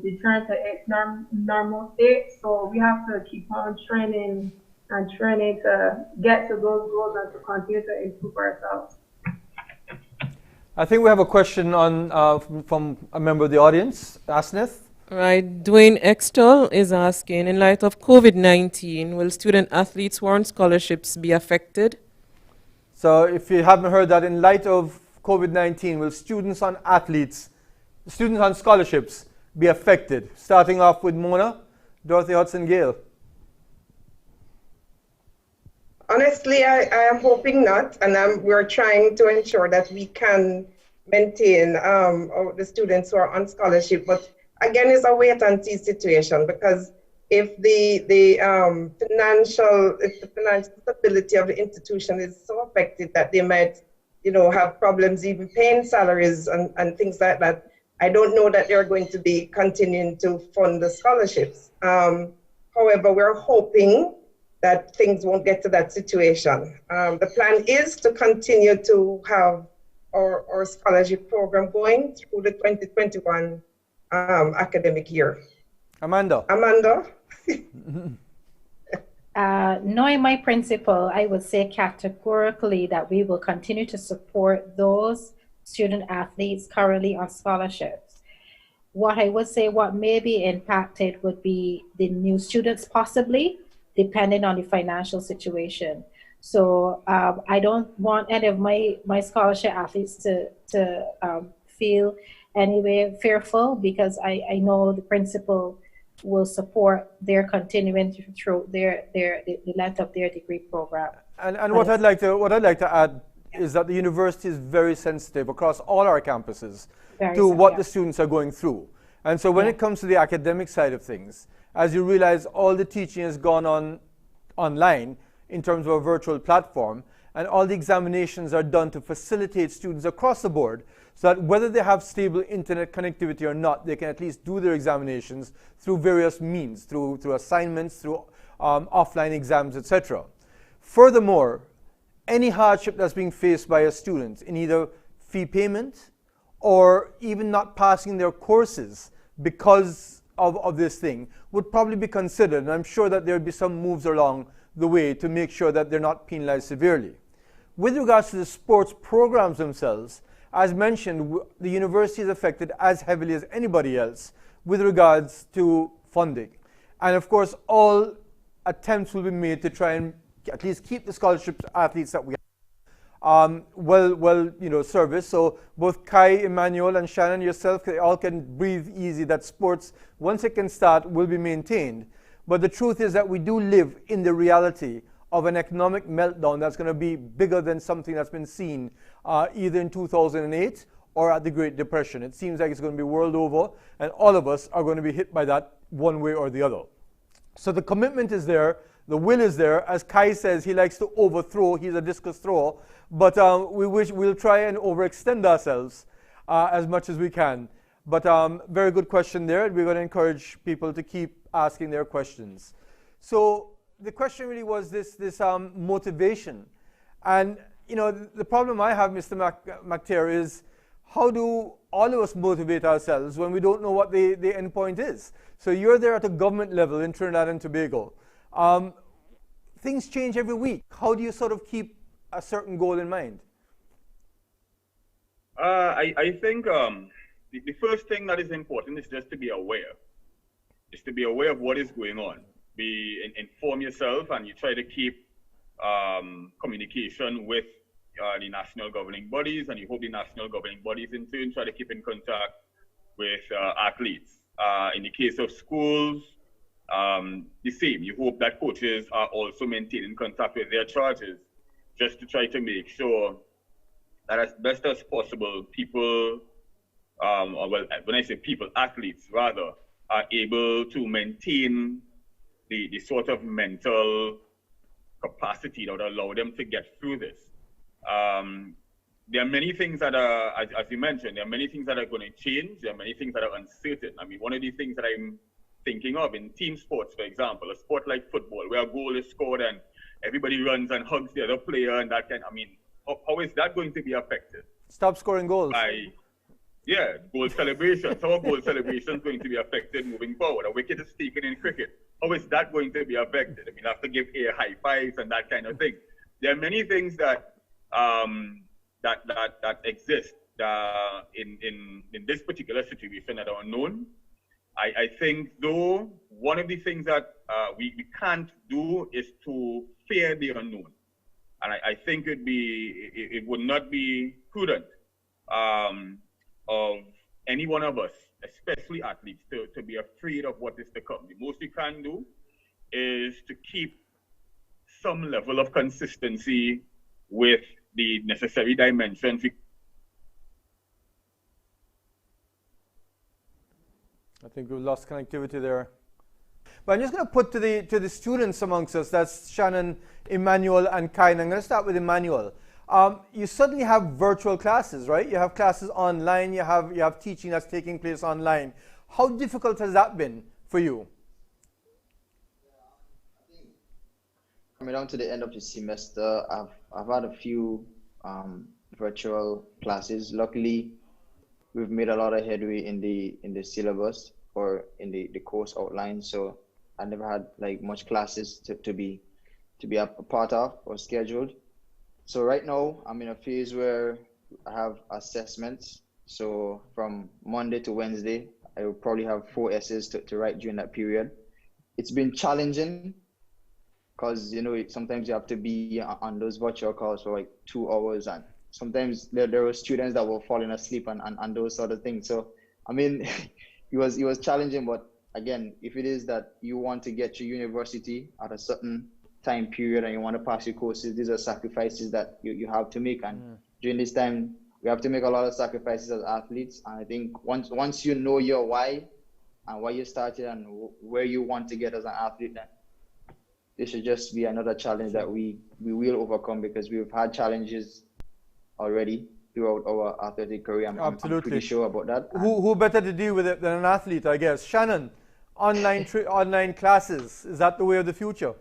return to its normal state. So we have to keep on training to get to those goals and to continue to improve ourselves. I think we have a question from a member of the audience, Asneth. Right, Dwayne Extol is asking, in light of COVID-19, will student athletes who are on scholarships be affected? So if you haven't heard that, in light of COVID-19, will students on scholarships be affected? Starting off with Mona, Dorothy Hudson-Gale. Honestly, I am hoping not, and we're trying to ensure that we can maintain the students who are on scholarship. But again, it's a wait and see situation, because if the financial stability of the institution is so affected that they might, have problems even paying salaries and things like that, I don't know that they're going to be continuing to fund the scholarships. However, we're hoping that things won't get to that situation. The plan is to continue to have our scholarship program going through the 2021 academic year. Amanda. Knowing my principal, I would say categorically that we will continue to support those student athletes currently on scholarships. What I would say, what may be impacted would be the new students possibly, depending on the financial situation. So I don't want any of my scholarship athletes to feel anyway fearful, because I know the principal will support their continuing through the length of their degree program. And what I'd like to add is that the university is very sensitive across all our campuses to what the students are going through. And so when it comes to the academic side of things, as you realize, all the teaching has gone on online in terms of a virtual platform, and all the examinations are done to facilitate students across the board, so that whether they have stable internet connectivity or not, they can at least do their examinations through various means, through assignments, through offline exams, etc. Furthermore, any hardship that's being faced by a student in either fee payment or even not passing their courses because of this thing would probably be considered, and I'm sure that there would be some moves along the way to make sure that they're not penalized severely. With regards to the sports programs themselves, as mentioned, the university is affected as heavily as anybody else with regards to funding. And of course, all attempts will be made to try and at least keep the scholarship athletes that we have. service. So both Kai, Emmanuel, and Shannon, yourself, they all can breathe easy that sports, once it can start, will be maintained. But the truth is that we do live in the reality of an economic meltdown that's going to be bigger than something that's been seen either in 2008 or at the Great Depression. It seems like it's going to be world over, and all of us are going to be hit by that one way or the other. So the commitment is there, the will is there. As Kai says, he likes to overthrow. He's a discus thrower, but we'll try and overextend ourselves as much as we can. But very good question there. We're going to encourage people to keep asking their questions. So the question really was this motivation. And, the problem I have, Mr. McTeer, is how do all of us motivate ourselves when we don't know what the end point is? So you're there at a government level in Trinidad and Tobago. Things change every week. How do you sort of keep a certain goal in mind? I think the first thing that is important is just to be aware. Is to be aware of what is going on. Inform yourself, and you try to keep communication with the national governing bodies, and you hope the national governing bodies in turn try to keep in contact with athletes. In the case of schools, the same. You hope that coaches are also maintaining contact with their charges, just to try to make sure that as best as possible, people, when I say people, athletes rather, are able to maintain the sort of mental capacity that would allow them to get through this. There are many things that are, as you mentioned, there are many things that are going to change. There are many things that are uncertain. I mean, one of the things that I'm thinking of in team sports, for example, a sport like football, where a goal is scored and everybody runs and hugs the other player and that kind, how is that going to be affected? Stop scoring goals. Goal celebrations. How are goal celebrations going to be affected moving forward? A wicket is taken in cricket. How is that going to be affected? You have to give air high fives and that kind of thing. There are many things that that exist in this particular situation that are unknown. I think, though, one of the things that we can't do is to fear the unknown. And I think it would not be prudent of any one of us, especially athletes, to be afraid of what is to come. The most you can do is to keep some level of consistency with the necessary dimensions. I think we've lost connectivity there. But I'm just going to put to the students amongst us, that's Shannon, Emmanuel, and Kai. And I'm going to start with Emmanuel. You certainly have virtual classes, right? You have classes online, you have teaching that's taking place online. How difficult has that been for you? Coming down to the end of the semester, I've had a few virtual classes. Luckily, we've made a lot of headway in the syllabus or in the course outline. So I never had like much classes to be a part of or scheduled. So right now I'm in a phase where I have assessments. So from Monday to Wednesday, I will probably have 4 essays to write during that period. It's been challenging because, sometimes you have to be on those virtual calls for like 2 hours, and sometimes there were students that were falling asleep and those sort of things. So, it was challenging, but again, if it is that you want to get to university at a certain time period and you want to pass your courses, these are sacrifices that you have to make. And during this time, we have to make a lot of sacrifices as athletes. And I think once you know your why and why you started and where you want to get as an athlete, then this should just be another challenge that we will overcome, because we've had challenges already throughout our athletic career. I'm pretty sure about that. Who better to deal with it than an athlete, I guess? Shannon, online classes, is that the way of the future?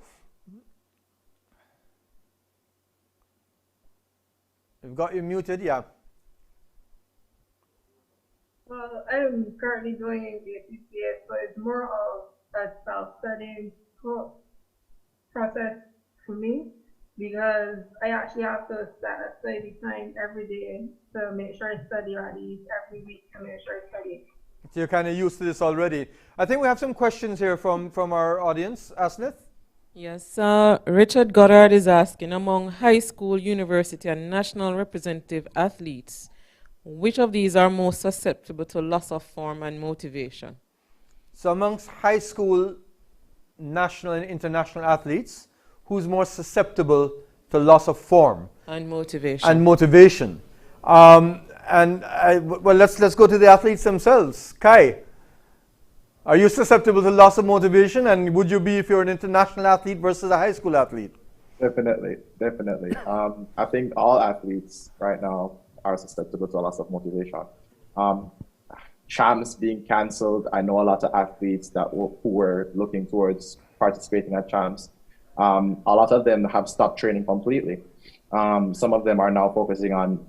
We've got you muted, yeah. Well, I'm currently doing the PCS, but it's more of a self-studying process for me, because I actually have to set a study time every day to make sure I study, or at least every week to make sure I study. So you're kind of used to this already. I think we have some questions here from our audience. Asnith? Yes, Richard Goddard is asking, among high school, university, and national representative athletes, which of these are most susceptible to loss of form and motivation? So amongst high school, national and international athletes, who's more susceptible to loss of form And motivation. and motivation? Well, let's go to the athletes themselves. Kai, are you susceptible to loss of motivation, and would you be if you're an international athlete versus a high school athlete? Definitely, definitely. I think all athletes right now are susceptible to a loss of motivation. Champs being cancelled. I know a lot of athletes who were looking towards participating at champs. A lot of them have stopped training completely. Some of them are now focusing on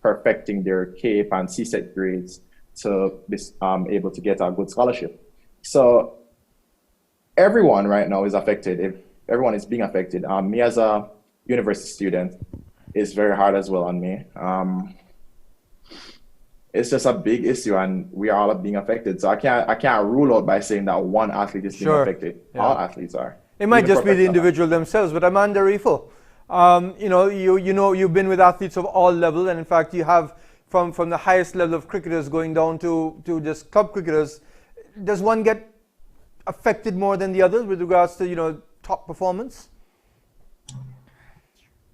perfecting their CAPE and CSET grades to be able to get a good scholarship. So everyone right now is affected. If everyone is being affected, me as a university student, it's very hard as well on me. It's just a big issue, and we are all being affected. So I can't rule out by saying that one athlete is being affected. Yeah. All athletes are. It might just be the individual themselves. But Amanda Rifo, you've been with athletes of all levels, and in fact, you have from the highest level of cricketers going down to just club cricketers. Does one get affected more than the others with regards to top performance?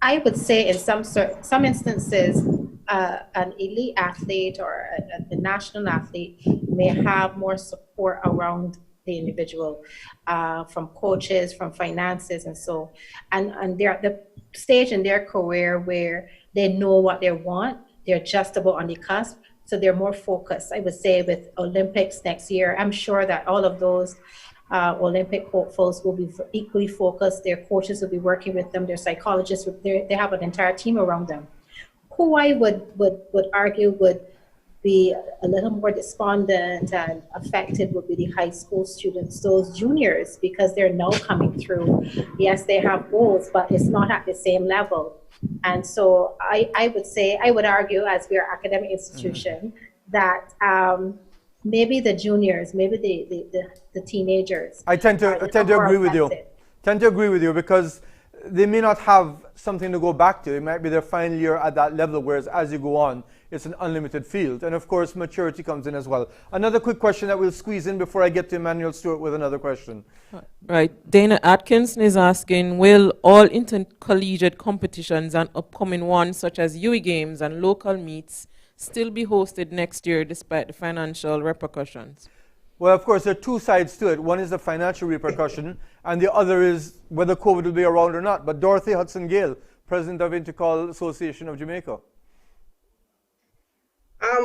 I would say in some instances, an elite athlete or a national athlete may have more support around the individual, from coaches, from finances, and they're at the stage in their career where they know what they want. They're just about on the cusp, so they're more focused. I would say with Olympics next year, I'm sure that all of those Olympic hopefuls will be equally focused. Their coaches will be working with them. Their psychologists, they have an entire team around them. Who I would argue would be a little more despondent and affected would be the high school students, those juniors, because they're now coming through. Yes, they have goals, but it's not at the same level. And so I would argue, as we are an academic institution, that maybe the juniors, maybe the teenagers. I tend to agree with you. Tend to agree with you because they may not have something to go back to. It might be their final year at that level, whereas as you go on, it's an unlimited field. And of course, maturity comes in as well. Another quick question that we'll squeeze in before I get to Emmanuel Stewart with another question. Right. Dana Atkinson is asking, will all intercollegiate competitions and upcoming ones such as UE Games and local meets still be hosted next year despite the financial repercussions? Well, of course, there are two sides to it. One is the financial repercussion, and the other is whether COVID will be around or not. But Dorothy Hudson-Gale, President of Intercol Association of Jamaica.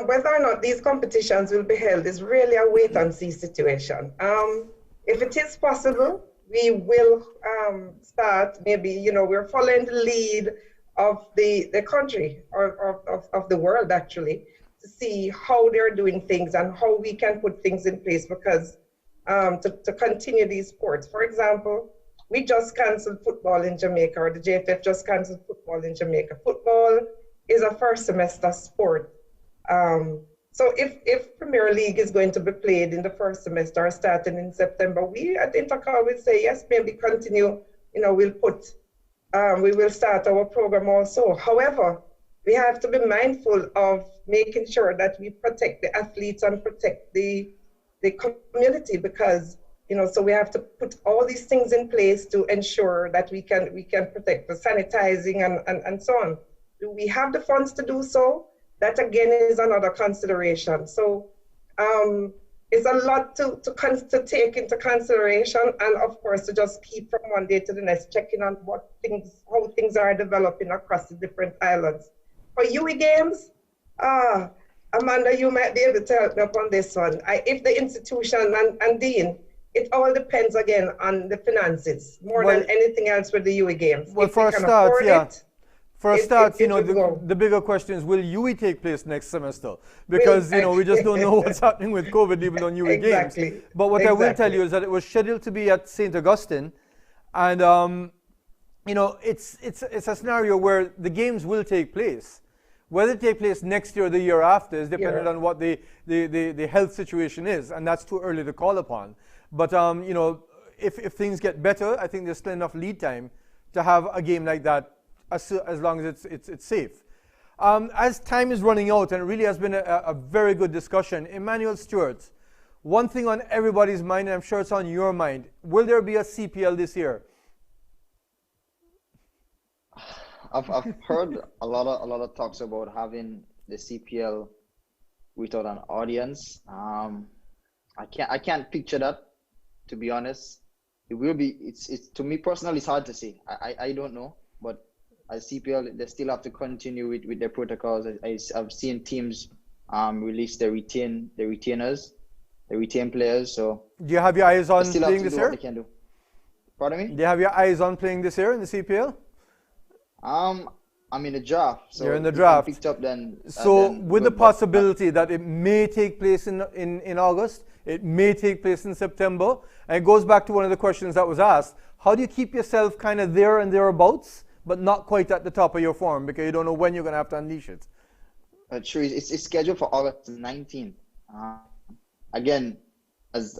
Whether or not these competitions will be held is really a wait-and-see situation. If it is possible, we will start, maybe, we're following the lead of the country, or of the world, actually, to see how they're doing things and how we can put things in place because to continue these sports. For example, we just canceled football in Jamaica, or the JFF just canceled football in Jamaica. Football is a first semester sport. So if Premier League is going to be played in the first semester starting in September, we at Intercol will say, yes, maybe continue, we will start our program also. However, we have to be mindful of making sure that we protect the athletes and protect the community because, so we have to put all these things in place to ensure that we can protect the sanitizing and so on. Do we have the funds to do so? That again is another consideration. So it's a lot to take into consideration, and of course to just keep from one day to the next, checking on how things are developing across the different islands. For UE Games, Amanda, you might be able to help me up on this one. If the institution and Dean, it all depends again on the finances more than anything else with the UE Games. Well, for a start, For a start, the bigger question is, will UE take place next semester? Because, we just don't know what's happening with COVID even on UE Games. But what I will tell you is that it was scheduled to be at St. Augustine. And, it's a scenario where the games will take place. Whether they take place next year or the year after is dependent on what the health situation is. And that's too early to call upon. But, if things get better, I think there's still enough lead time to have a game like that as long as it's safe. As time is running out, and it really has been a very good discussion, Emmanuel Stewart, one thing on everybody's mind, and I'm sure it's on your mind, will there be a CPL this year? I've heard a lot of talks about having the CPL without an audience. I can't picture that, to be honest. It will be. It's to me personally, it's hard to say. I don't know, but as CPL, they still have to continue with their protocols. I've seen teams release the retainers, the retained players. So do you have your eyes on still playing have to this do year? what they can do. Pardon me? Do you have your eyes on playing this year in the CPL? I'm in the draft. So you're in the if draft. I'm picked up, then so then with the good, but possibility that it may take place in August, it may take place in September, and it goes back to one of the questions that was asked. How do you keep yourself kind of there and thereabouts, but not quite at the top of your form, because you don't know when you're going to have to unleash it? Sure, it's scheduled for August 19th. Again, as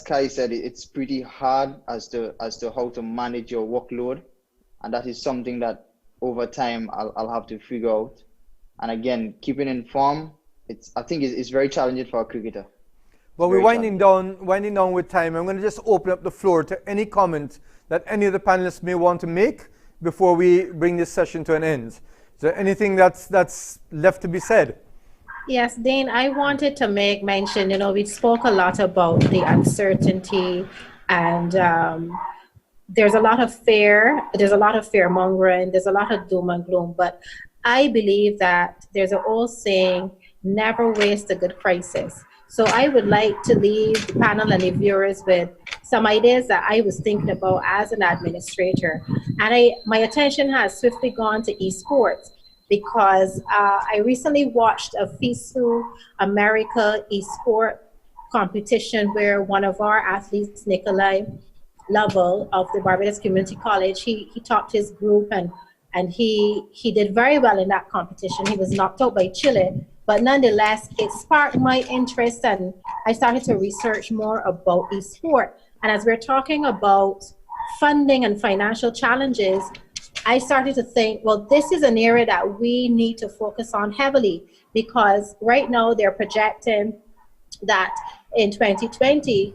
Kai said, it's pretty hard as to how to manage your workload, and that is something that over time I'll have to figure out. And again, keeping in form, I think it's very challenging for a cricketer. Well, we're winding down with time. I'm going to just open up the floor to any comment that any of the panelists may want to make before we bring this session to an end. Is there anything that's left to be said? Yes, Dane, I wanted to make mention, we spoke a lot about the uncertainty, and there's a lot of fear, there's a lot of fear mongering, there's a lot of doom and gloom, but I believe that there's an old saying, never waste a good crisis. So I would like to leave the panel and the viewers with some ideas that I was thinking about as an administrator. And my attention has swiftly gone to esports, because I recently watched a FISU America esport competition where one of our athletes, Nikolai Lovell of the Barbados Community College, he topped his group and he did very well in that competition. He was knocked out by Chile, but nonetheless, it sparked my interest, and I started to research more about esport. And as we're talking about funding and financial challenges, I started to think, well, this is an area that we need to focus on heavily, because right now they're projecting that in 2020,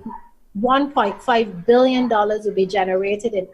$1.5 billion will be generated in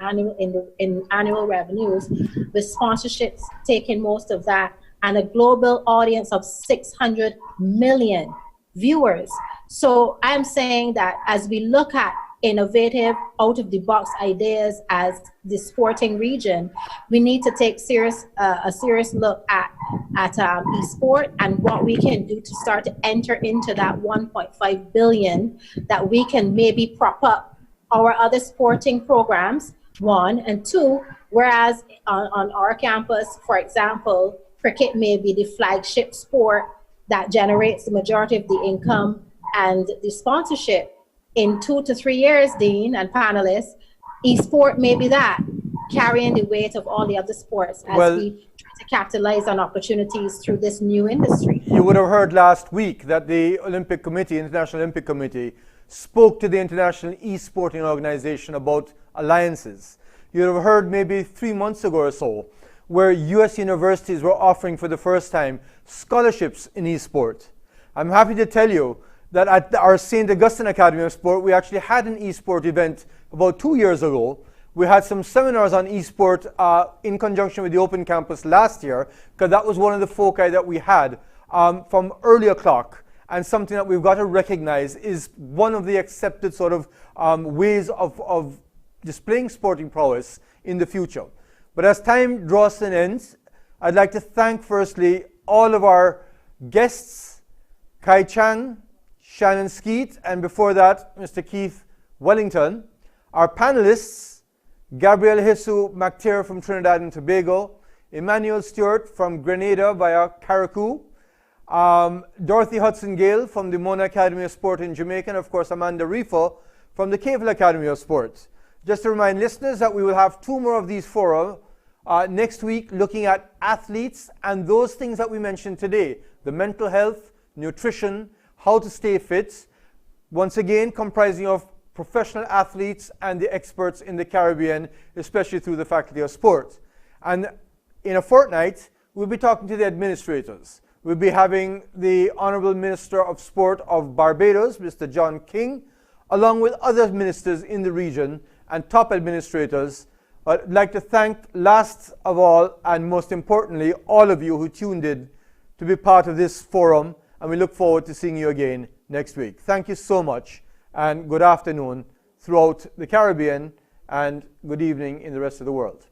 annual revenues, with sponsorships taking most of that, and a global audience of 600 million viewers. So I'm saying that as we look at innovative, out-of-the-box ideas as the sporting region, we need to take a serious look at esport and what we can do to start to enter into that 1.5 billion, that we can maybe prop up our other sporting programs, one, and two, whereas on our campus, for example, cricket may be the flagship sport that generates the majority of the income and the sponsorship. In 2 to 3 years, Dean and panelists, esport may be that, carrying the weight of all the other sports as we try to capitalize on opportunities through this new industry. You would have heard last week that the International Olympic Committee, spoke to the International E-Sporting Organization about alliances. You would have heard maybe 3 months ago or so, where US universities were offering for the first time scholarships in e-sport. I'm happy to tell you that at our St. Augustine Academy of Sport, we actually had an e-sport event about 2 years ago. We had some seminars on e-sport in conjunction with the Open Campus last year, because that was one of the foci that we had from early o'clock, and something that we've got to recognize is one of the accepted sort of ways of displaying sporting prowess in the future. But as time draws to an end, I'd like to thank firstly all of our guests, Kai Chang, Shannon Skeet, and before that, Mr. Keith Wellington. Our panelists, Gabriel Jesu McTeer from Trinidad and Tobago, Emmanuel Stewart from Grenada via Carriacou, Dorothy Hudson-Gale from the Mona Academy of Sport in Jamaica, and of course Amanda Riefel from the Cable Academy of Sport. Just to remind listeners that we will have 2 more of these fora next week, looking at athletes and those things that we mentioned today, the mental health, nutrition, how to stay fit, once again comprising of professional athletes and the experts in the Caribbean, especially through the Faculty of Sport. And in a fortnight, we'll be talking to the administrators. We'll be having the Honorable Minister of Sport of Barbados, Mr. John King, along with other ministers in the region and top administrators. I'd like to thank, last of all and most importantly, all of you who tuned in to be part of this forum, and we look forward to seeing you again next week. Thank you so much, and good afternoon throughout the Caribbean, and good evening in the rest of the world.